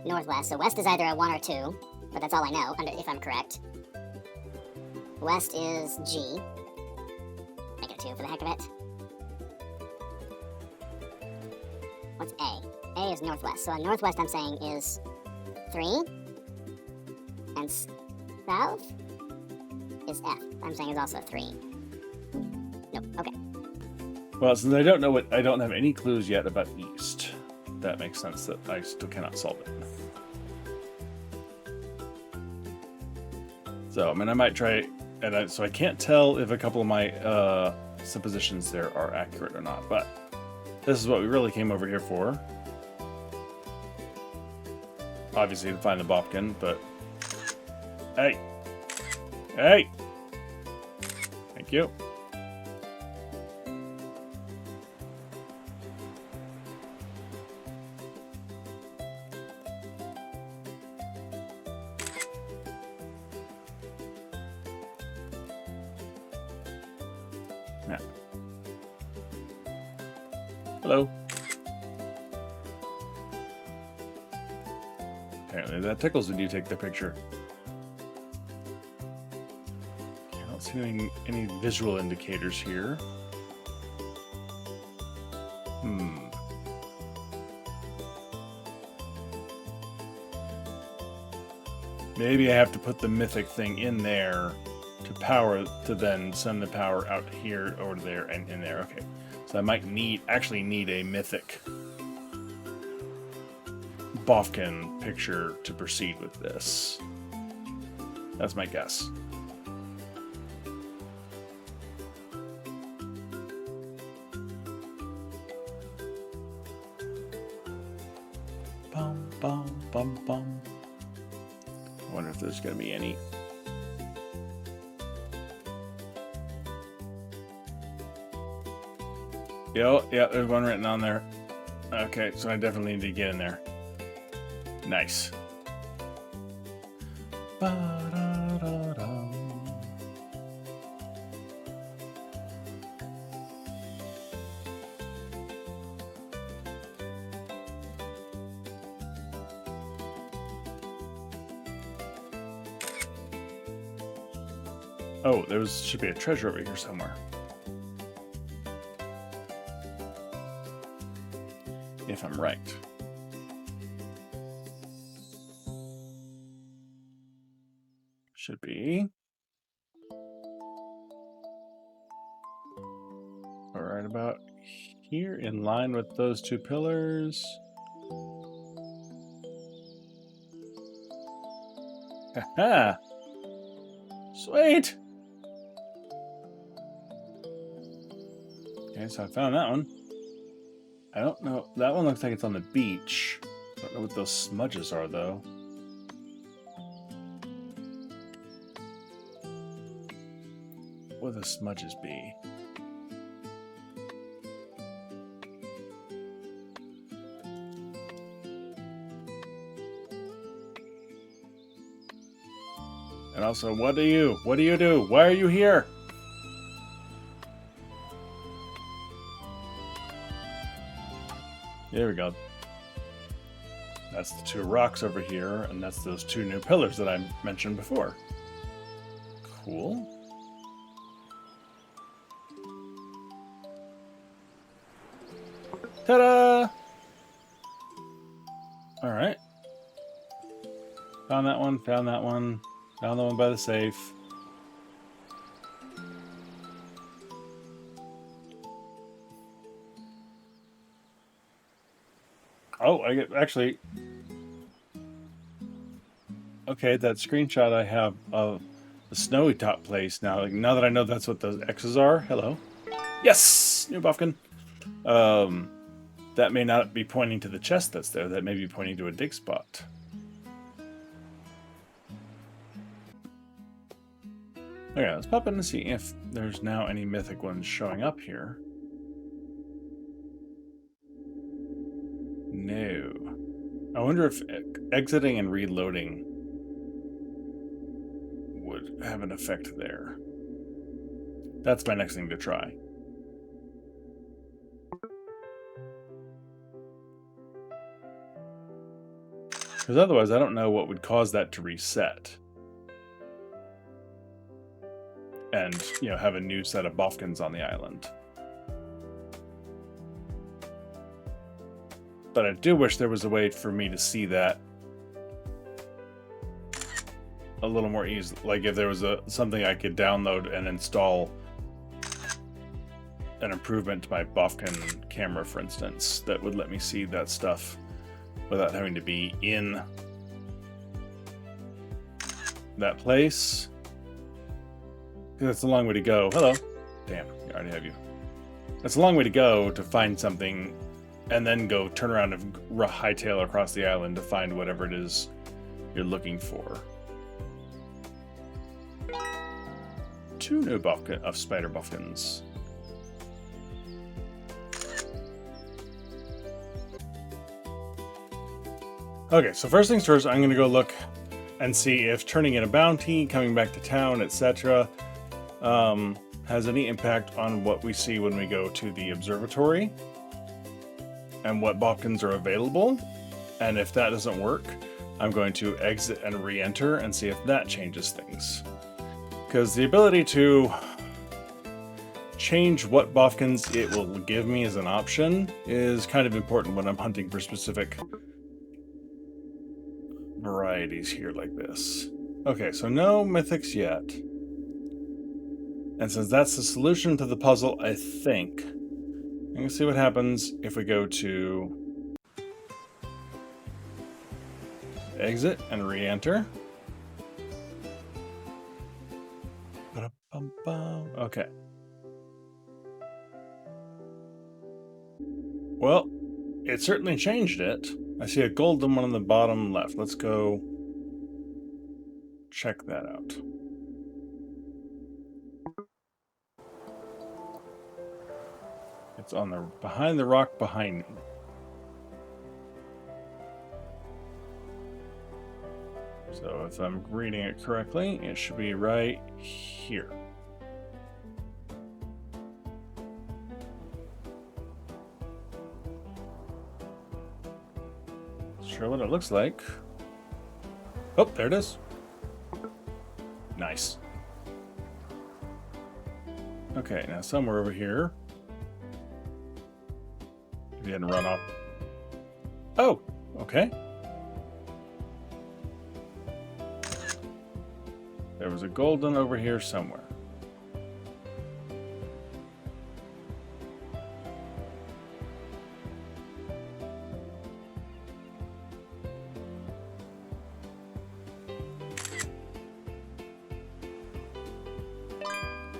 northwest, so west is either a 1 or 2, but that's all I know, if I'm correct. West is G. Make it a 2 for the heck of it. What's A? A is northwest, so northwest I'm saying is 3, and south is F. I'm saying is also 3. Nope, okay. Well, since I don't know I don't have any clues yet about east. That makes sense that I still cannot solve it. So, I mean, I might try, so I can't tell if a couple of my suppositions there are accurate or not, but this is what we really came over here for. Obviously to find the Bofkin, but... Hey! Hey! Thank you. Yeah. Hello. Apparently that tickles when you take the picture. I don't see any visual indicators here. Maybe I have to put the Mythic thing in there to then send the power out here, over there, and in there. Okay. So I might actually need a Mythic Bofkin picture to proceed with this. That's my guess. Bum, bum, bum, bum. I wonder if there's going to be any. Yeah, there's one written on there. Okay, so I definitely need to get in there. Nice. Oh, there should be a treasure over here somewhere. If I'm right. Should be. All right, about here, in line with those two pillars. Ha! Sweet! Okay, so I found that one. I don't know. That one looks like it's on the beach. I don't know what those smudges are, though. What would the smudges be? And also, what do you do? Why are you here? There we go. That's the two rocks over here, and that's those two new pillars that I mentioned before. Cool. Ta-da! Alright. Found that one, found that one, found the one by the safe. Oh, actually... Okay, that screenshot I have of the snowy top place now. Like, now that I know that's what those X's are. Hello. Yes! New Bofkin. That may not be pointing to the chest that's there. That may be pointing to a dig spot. Okay, let's pop in and see if there's now any mythic ones showing up here. No. I wonder if exiting and reloading would have an effect there. That's my next thing to try. Because otherwise, I don't know what would cause that to reset. And, you know, have a new set of Bofkins on the island. But I do wish there was a way for me to see that a little more easily. Like if there was something I could download and install an improvement to my Bofkin camera, for instance, that would let me see that stuff without having to be in that place. Because it's a long way to go. Hello. Damn, I already have you. It's a long way to go to find something and then go turn around and hightail across the island to find whatever it is you're looking for. 2 new spider Bofkins. Okay, so first things first, I'm going to go look and see if turning in a bounty, coming back to town, etc., has any impact on what we see when we go to the observatory and what Bofkins are available. And if that doesn't work, I'm going to exit and re-enter and see if that changes things. Because the ability to change what Bofkins it will give me as an option is kind of important when I'm hunting for specific varieties here like this. Okay, so no mythics yet. And since that's the solution to the puzzle, I think I'm going to see what happens if we go to exit and re-enter. Okay. Well, it certainly changed it. I see a golden one on the bottom left. Let's go check that out. It's on the behind the rock behind me. So if I'm reading it correctly, it should be right here. Sure what it looks like. Oh, there it is. Nice. Okay, now somewhere over here. If you hadn't run off. Oh, okay. There was a golden over here somewhere.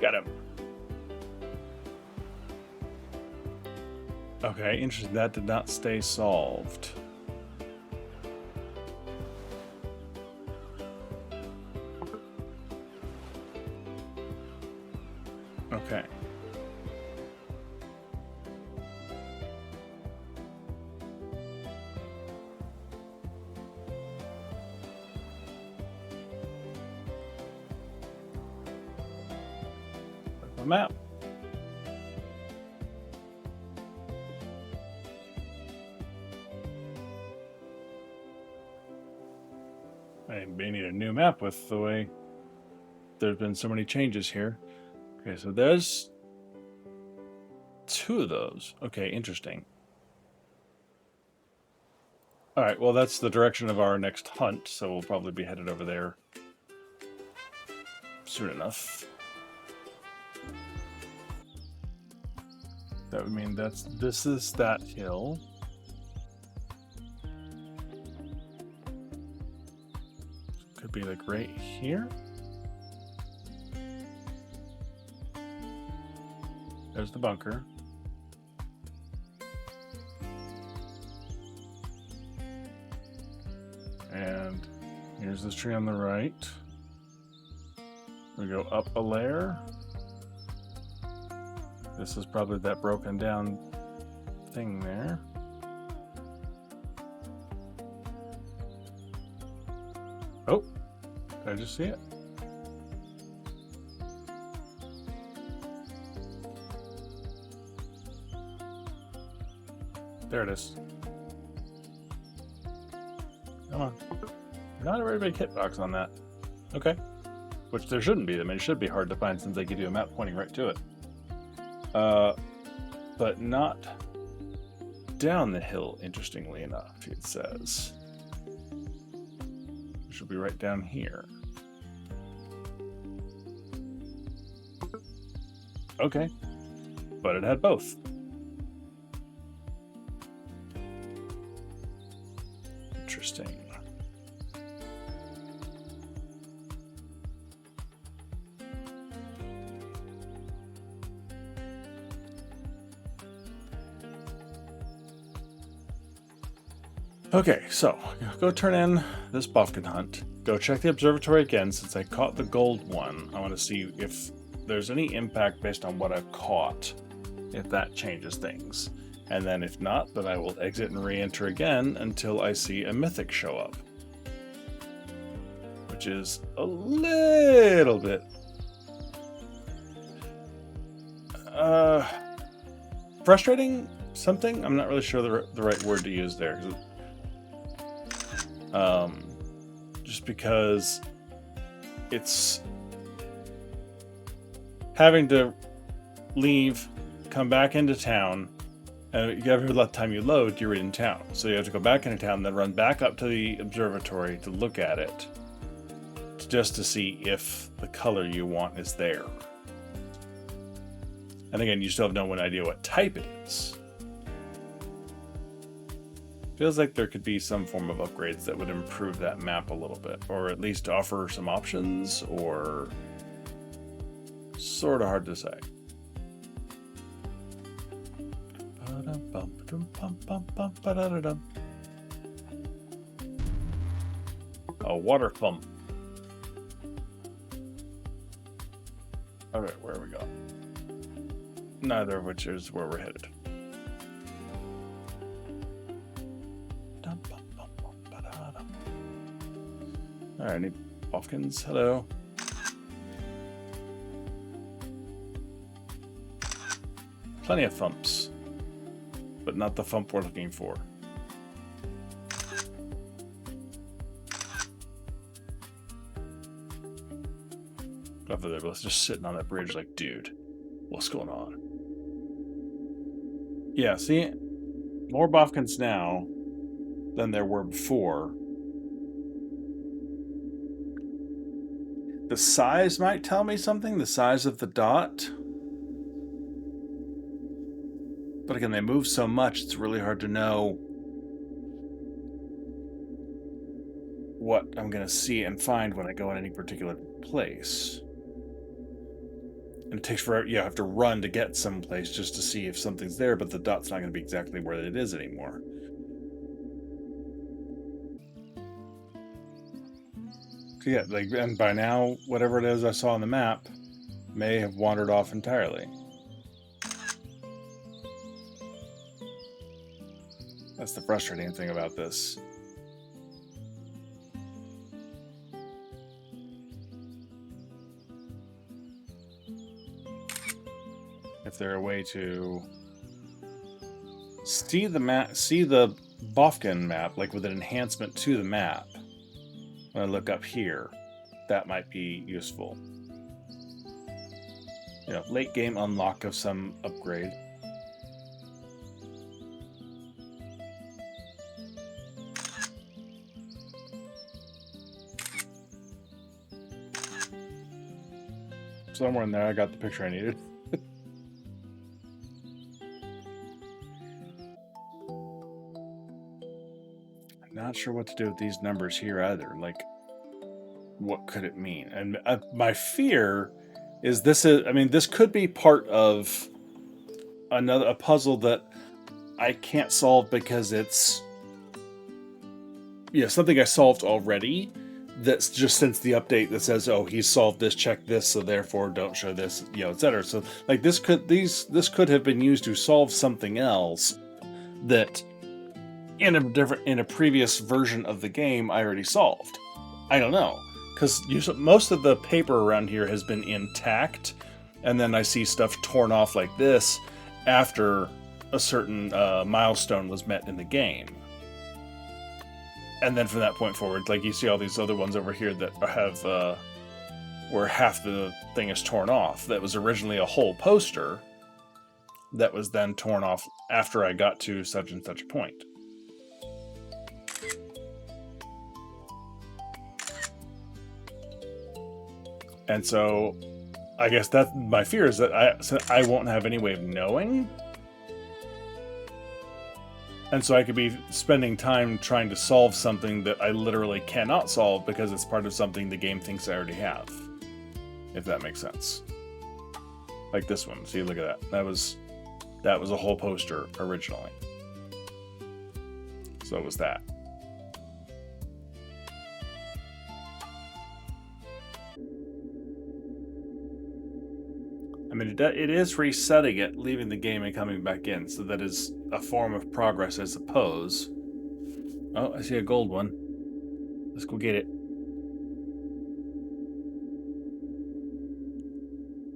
Got him. Okay, interesting. That did not stay solved. Okay. The map. I may need a new map with the way there's been so many changes here. Okay, so there's 2 of those. Okay, interesting. All right, well, that's the direction of our next hunt, so we'll probably be headed over there soon enough. That would mean this is that hill. Could be like right here. There's the bunker. And here's this tree on the right. We go up a layer. This is probably that broken down thing there. Did I just see it? There it is. Come on. Not a very big hitbox on that. Okay. Which there shouldn't be. I mean, it should be hard to find since they give you a map pointing right to it. But not down the hill, interestingly enough, it says. It should be right down here. Okay. But it had both. Interesting. Okay, so go turn in this Bofkin hunt. Go check the observatory again since I caught the gold one. I want to see if there's any impact based on what I've caught, if that changes things. And then if not, then I will exit and re-enter again until I see a Mythic show up. Which is a little bit... frustrating? Something? I'm not really sure the right word to use there. Just because it's having to leave, come back into town, and every time you load, you're in town. So you have to go back into town, then run back up to the observatory to look at it, just to see if the color you want is there. And again, you still have no idea what type it is. Feels like there could be some form of upgrades that would improve that map a little bit, or at least offer some options, or sort of hard to say. A water pump. Okay, where are we going? Neither of which is where we're headed. Alright, I need Bofkins. Hello. Plenty of thumps, but not the thump we're looking for. After they're both just sitting on that bridge like, dude, what's going on? Yeah, see? More Bofkins now than there were before. The size might tell me something, the size of the dot. But again, they move so much, it's really hard to know what I'm going to see and find when I go in any particular place. And it takes forever. You have to run to get someplace just to see if something's there, but the dot's not going to be exactly where it is anymore. So yeah, like, and by now, whatever it is I saw on the map may have wandered off entirely. That's the frustrating thing about this. If there's a way to see the map, see the Bofkin map, like with an enhancement to the map, when I look up here, that might be useful. You know, late game unlock of some upgrade. Somewhere in there, I got the picture I needed. I'm not sure what to do with these numbers here either. Like, what could it mean? And my fear is this is, I mean, this could be part of a puzzle that I can't solve because it's, yeah, something I solved already. That's just since the update that says, oh, he's solved this, check this, so therefore don't show this, you know, etc. So like this could have been used to solve something else that in a previous version of the game I already solved. I don't know. because most of the paper around here has been intact, and then I see stuff torn off like this after a certain milestone was met in the game. And then from that point forward, like you see all these other ones over here that have where half the thing is torn off. That was originally a whole poster that was then torn off after I got to such and such a point. And so I guess that my fear is that I won't have any way of knowing. And so I could be spending time trying to solve something that I literally cannot solve because it's part of something the game thinks I already have. If that makes sense. Like this one. See, look at that. That was a whole poster originally. So it was that. I mean, it is resetting it, leaving the game and coming back in, so that is a form of progress, I suppose. Oh, I see a gold one. Let's go get it.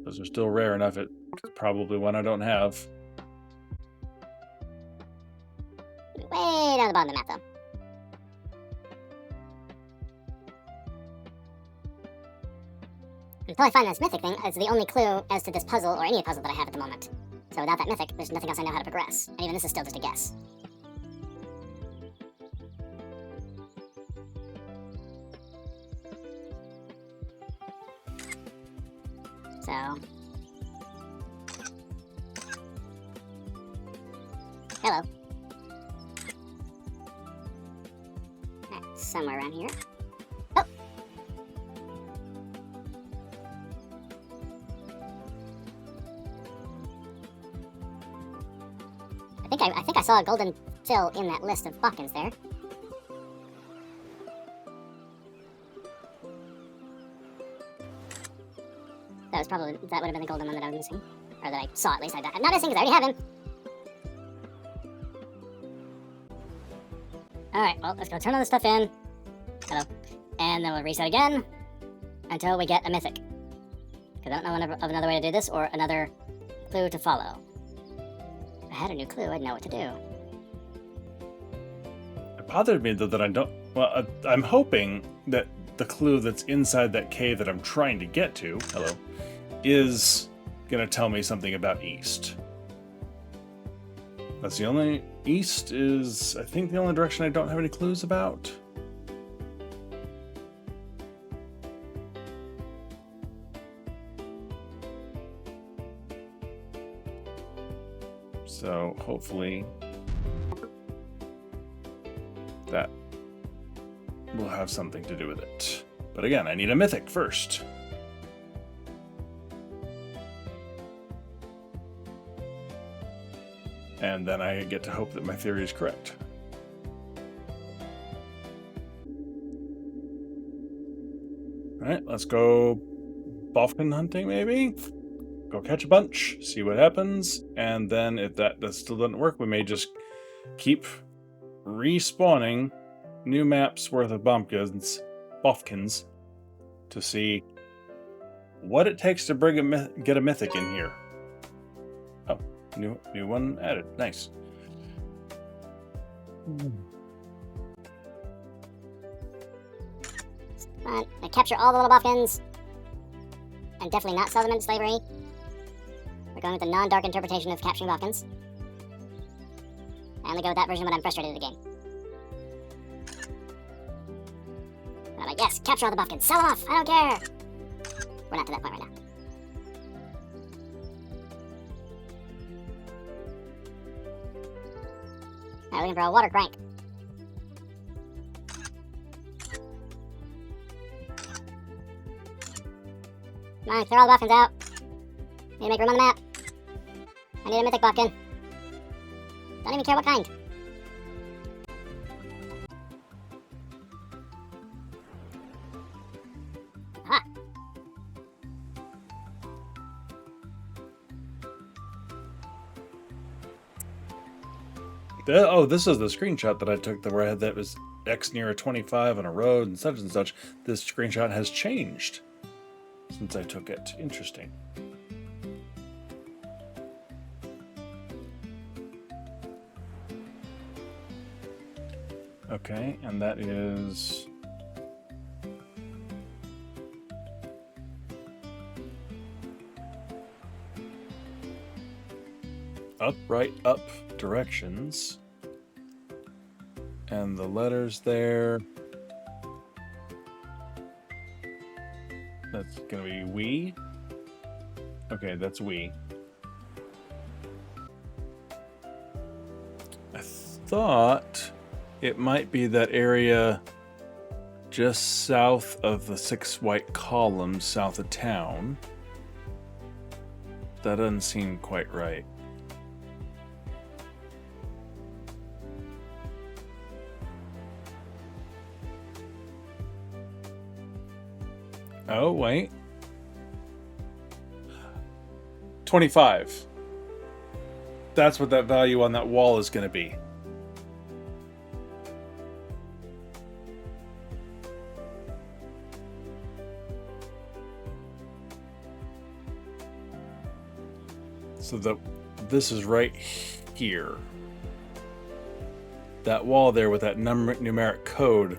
Those are still rare enough. It's probably one I don't have. Way down the bottom of the map, though. Until I find this mythic thing, it's the only clue as to this puzzle, or any puzzle that I have at the moment. So without that mythic, there's nothing else I know how to progress. And even this is still just a guess. So... hello. Alright, somewhere around here. Oh! I think I saw a golden fill in that list of Bofkins there. That would have been the golden one that I was missing. Or that I saw at least. I'm not missing because I already have him. Alright, well, let's go turn all this stuff in. Hello. And then we'll reset again until we get a mythic. Because I don't know of another way to do this or another clue to follow. If I had a new clue, I'd know what to do. It bothered me, though, that I don't... Well, I'm hoping that the clue that's inside that cave that I'm trying to get to, hello, is going to tell me something about East. That's the only... East is, I think, the only direction I don't have any clues about. So, hopefully, that will have something to do with it. But again, I need a mythic first. And then I get to hope that my theory is correct. Alright, let's go Bofkin hunting, maybe? Go catch a bunch, see what happens, and then if that still doesn't work, we may just keep respawning new maps worth of Bofkins to see what it takes to get a mythic in here. Oh, new one added. Nice. Come on, I capture all the little Bofkins. And definitely not sell them into slavery. We're going with the non-dark interpretation of capturing Bofkins. I only go with that version when I'm frustrated at the game. And I'm like, yes, capture all the Bofkins. Sell them off! I don't care! We're not to that point right now. Alright, looking for a water crank. Come on, clear all the Bofkins out. Need to make room on the map. I need a mythic Bofkin. Don't even care what kind. Aha! Oh, this is the screenshot that I took where I had that was X near a 25 on a road and such and such. This screenshot has changed since I took it. Interesting. Okay, and that is... up, right, up directions. And the letters there. That's gonna be we. Okay, that's we. I thought it might be that area just south of the 6 white columns south of town. That doesn't seem quite right. Oh, wait. 25. That's what that value on that wall is going to be. So this is right here. That wall there with that numeric code,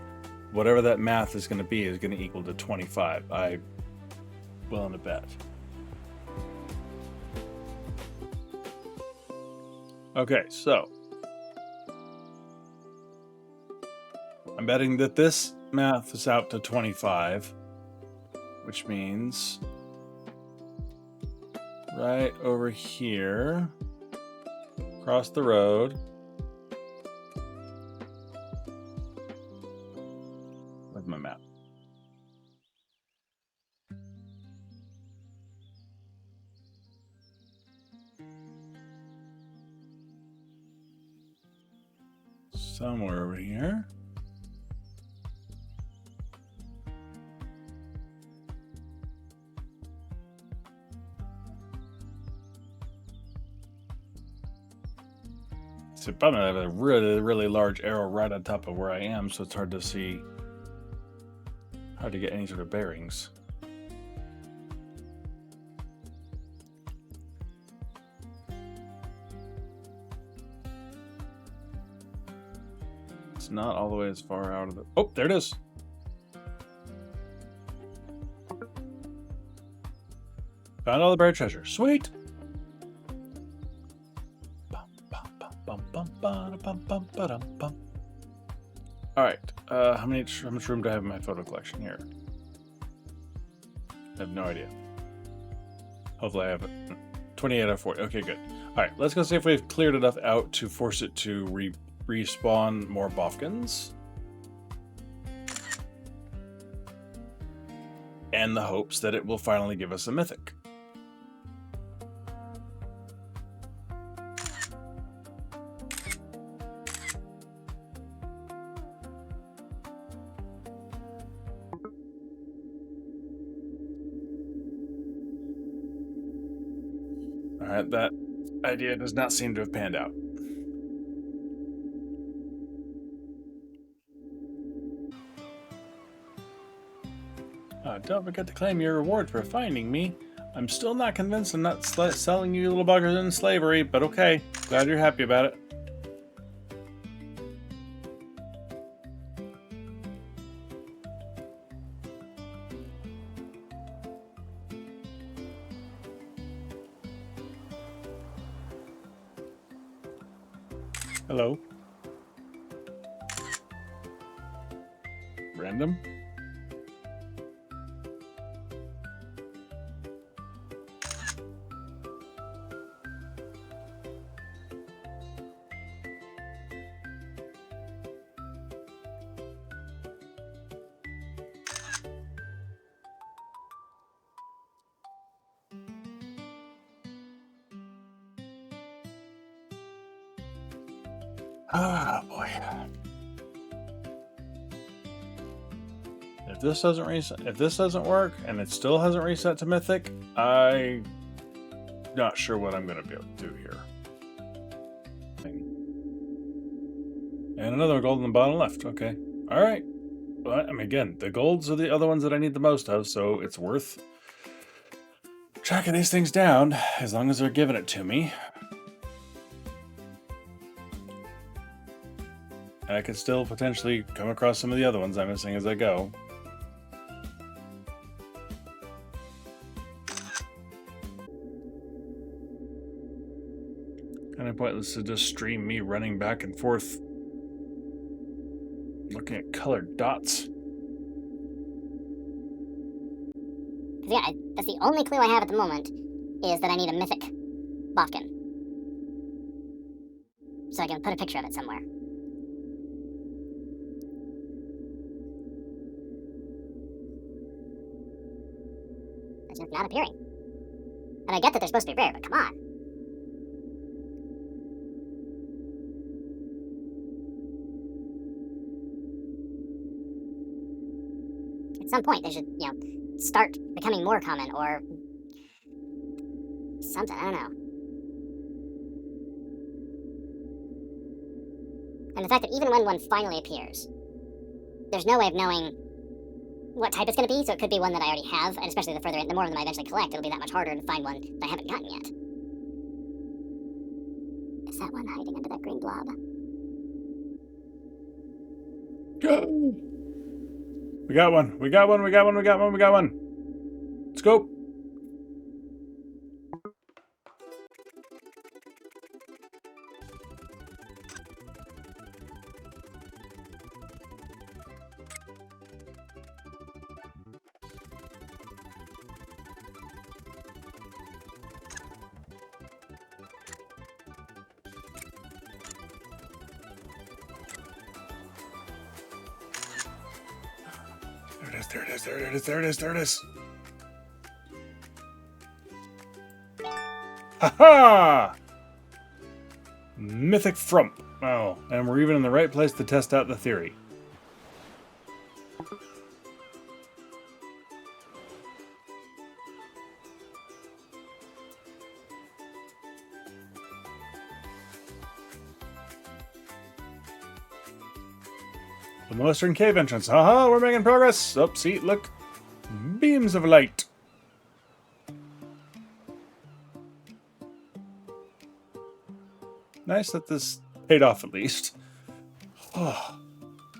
whatever that math is going to be, is going to equal to 25. I'm willing to bet. Okay, so I'm betting that this math is out to 25, which means right over here, across the road. Where's my map? Somewhere over here. So probably I have a really, really large arrow right on top of where I am, so it's hard to see, hard to get any sort of bearings. It's not all the way as far out of the... Oh, there it is. Found all the buried treasure. Sweet. All right. How much room do I have in my photo collection here? I have no idea. Hopefully I have it. 28 out of 40. Okay, good. All right, let's go see if we've cleared enough out to force it to respawn more Bofkins. And the hopes that it will finally give us a mythic. Alright, that idea does not seem to have panned out. Don't forget to claim your reward for finding me. I'm still not convinced I'm not selling you little buggers in slavery, but okay. Glad you're happy about it. Hello. Random. Ah, boy. If this doesn't reset, if this doesn't work and it still hasn't reset to Mythic, I'm not sure what I'm going to be able to do here. And another gold in the bottom left. Okay. All right. Well, I mean, again, the golds are the other ones that I need the most of, so it's worth tracking these things down as long as they're giving it to me. And I could still potentially come across some of the other ones I'm missing as I go. Kind of pointless to just stream me running back and forth looking at colored dots. Yeah, that's the only clue I have at the moment, is that I need a Mythic Bofkin. So I can put a picture of it somewhere. It's just not appearing. And I get that they're supposed to be rare, but come on. At some point, they should, start becoming more common, or something, I don't know. And the fact that even when one finally appears, there's no way of knowing what type it's going to be, so it could be one that I already have, and especially the more of them I eventually collect, it'll be that much harder to find one that I haven't gotten yet. Is that one hiding under that green blob? Go! We got one. We got one. We got one. We got one. We got one. Let's go. There it is, there it is, there it is, there it is. Ha-ha! Mythic Frump. Oh, and we're even in the right place to test out the theory. The western cave entrance. Haha, we're making progress. Oh, see, look. Beams of light. Nice that this paid off at least. Oh,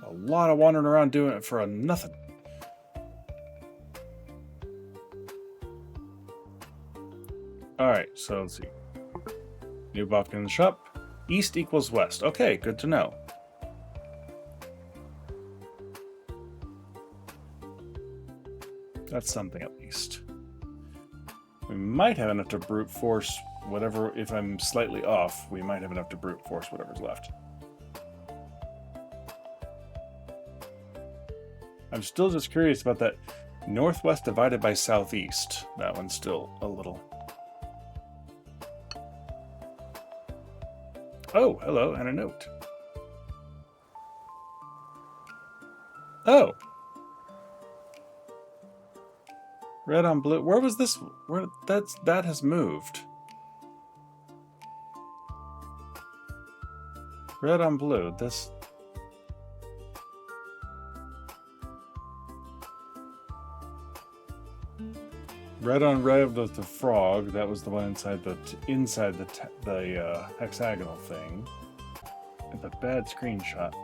a lot of wandering around doing it for nothing. Alright, so let's see. New Bofkin in the shop. East equals west. Okay, good to know. That's something at least. We might have enough to brute force whatever, if I'm slightly off, we might have enough to brute force whatever's left. I'm still just curious about that northwest divided by southeast. That one's still a little... Oh, hello, and a note. Oh! Red on blue. Where was this? Where that has moved. Red on blue. This. Red on red was the frog. That was the one inside the hexagonal thing. It's a bad screenshot.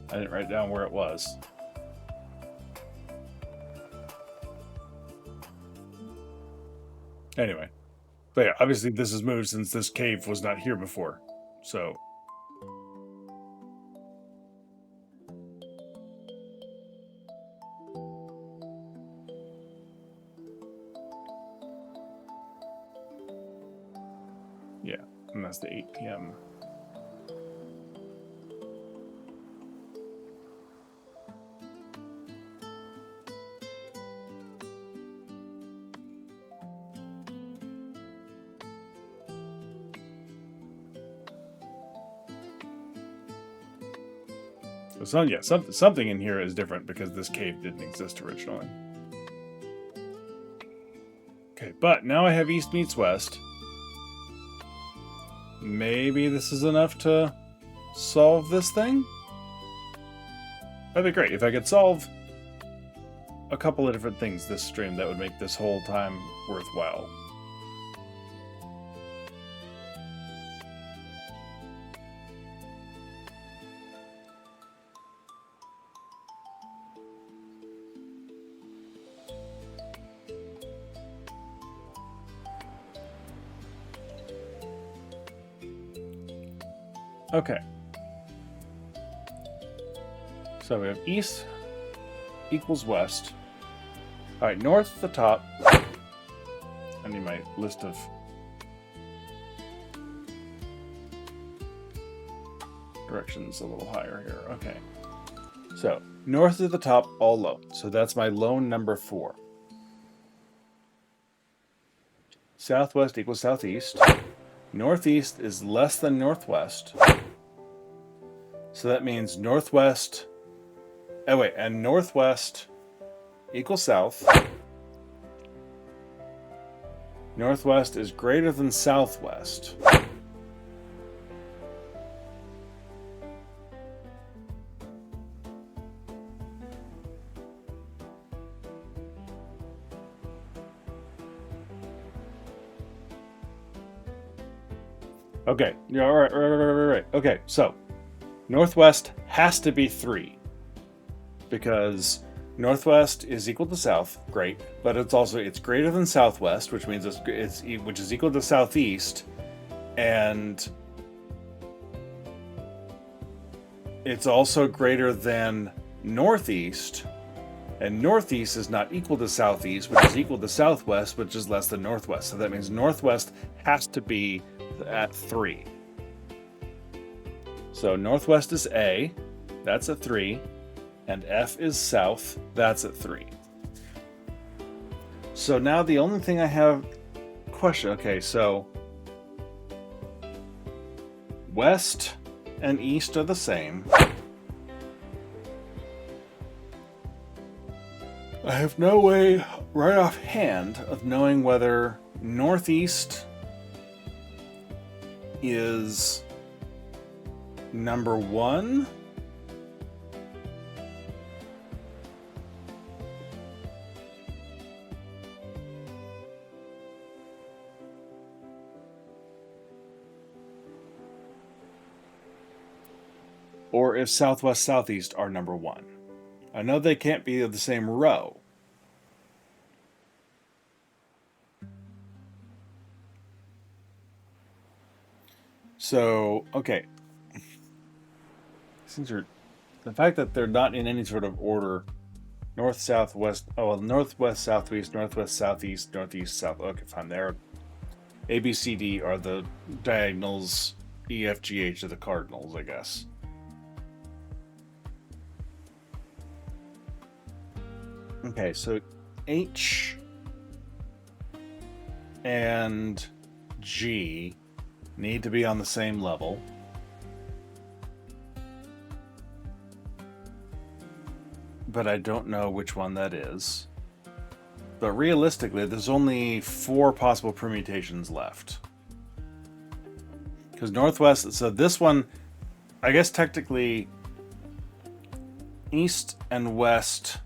I didn't write down where it was. Anyway, but yeah, obviously this has moved since this cave was not here before, so. Yeah, and that's the 8 p.m. So yeah, something in here is different because this cave didn't exist originally. Okay, but now I have east meets west. Maybe this is enough to solve this thing? That'd be great. If I could solve a couple of different things this stream, that would make this whole time worthwhile. Okay. So we have east equals west. All right, north at the top. I need my list of directions a little higher here. Okay. So north at the top, all lone. So that's my lone number 4. Southwest equals southeast. Northeast is less than northwest. So that means northwest. Oh wait, and northwest equals south. Northwest is greater than southwest. Okay, yeah, all right. Okay, so northwest has to be 3 because northwest is equal to south, great, but it's greater than southwest, which means which is equal to southeast, and it's also greater than northeast, and northeast is not equal to southeast, which is equal to southwest, which is less than northwest. So that means northwest has to be at 3. So northwest is A, that's at 3, and F is south, that's at 3. So now the only thing I have question, okay, so west and east are the same. I have no way right offhand of knowing whether northeast is number 1 or if southwest southeast are number 1. I know they can't be of the same row. So, okay. The fact that they're not in any sort of order, north, south, west, northwest, southwest, northwest, southeast, northeast, south. Okay, fine. There, A, B, C, D are the diagonals. E, F, G, H are the cardinals, I guess. Okay, so H and G need to be on the same level. But I don't know which one that is. But realistically, there's only 4 possible permutations left. Because northwest, so this one, I guess technically, east and west.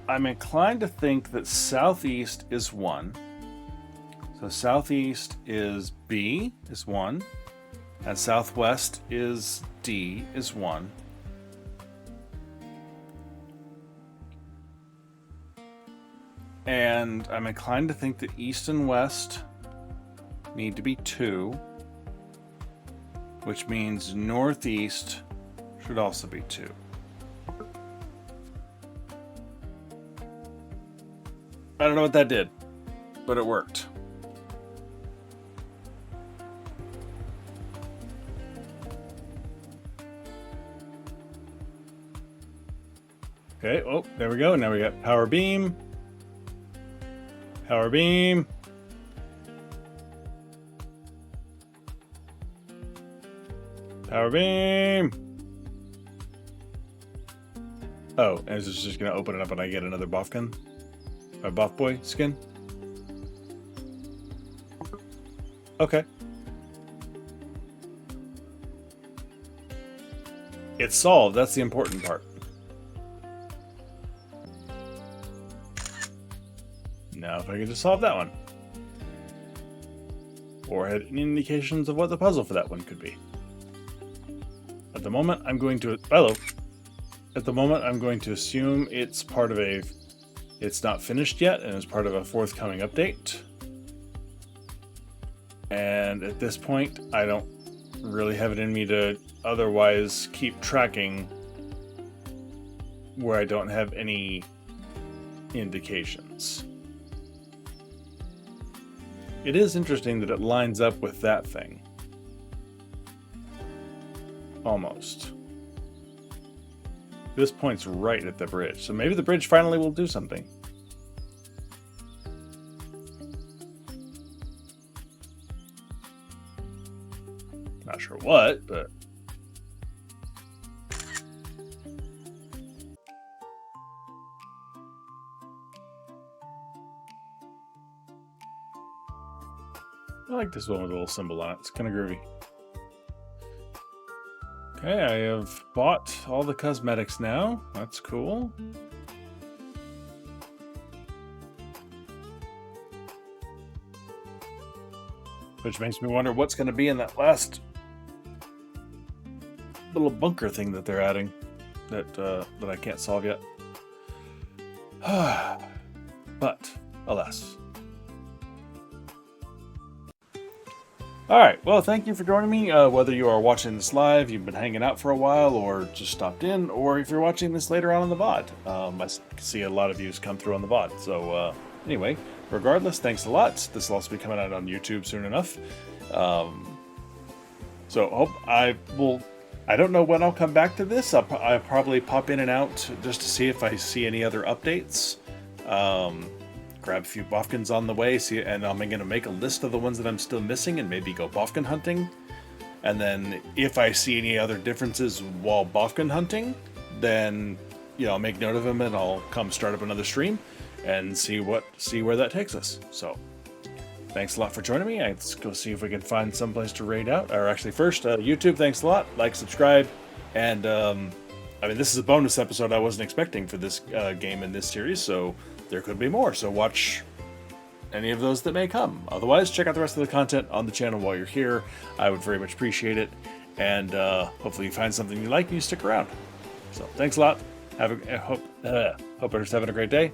I'm inclined to think that southeast is 1. So southeast is B, is 1. And southwest is D, is 1. And I'm inclined to think that east and west need to be 2. Which means northeast should also be 2. I don't know what that did, but it worked. Okay, oh, there we go. Now we got power beam. Power beam. Power beam. Oh, and is this just going to open it up and I get another Bofkin? A Boff Boy skin? Okay. It's solved. That's the important part. Now if I could just solve that one. Or had any indications of what the puzzle for that one could be. At the moment, I'm going to... Hello. At the moment, I'm going to assume it's part of a... It's not finished yet, and it's part of a forthcoming update. And at this point, I don't really have it in me to otherwise keep tracking where I don't have any indications. It is interesting that it lines up with that thing. Almost. This point's right at the bridge, so maybe the bridge finally will do something. Not sure what, but... I like this one with a little symbol on it. It's kind of groovy. Okay, I have bought all the cosmetics now. That's cool. Which makes me wonder what's going to be in that last little bunker thing that they're adding that I can't solve yet. But, alas. Alright, well, thank you for joining me. Whether you are watching this live, you've been hanging out for a while, or just stopped in, or if you're watching this later on the VOD. I see a lot of views come through on the VOD. So, anyway, regardless, thanks a lot. This will also be coming out on YouTube soon enough. So, I don't know when I'll come back to this. I'll probably pop in and out just to see if I see any other updates. Grab a few Bofkins on the way, and I'm going to make a list of the ones that I'm still missing and maybe go Bofkin hunting. And then if I see any other differences while Bofkin hunting, then I'll make note of them and I'll come start up another stream and see where that takes us. So thanks a lot for joining me. Let's go see if we can find someplace to raid out. Or actually first, YouTube, thanks a lot. Like, subscribe, and I mean, this is a bonus episode I wasn't expecting for this game in this series, so there could be more, so watch any of those that may come. Otherwise, check out the rest of the content on the channel while you're here. I would very much appreciate it, and hopefully you find something you like and you stick around. So thanks a lot. Hope everyone's having a great day.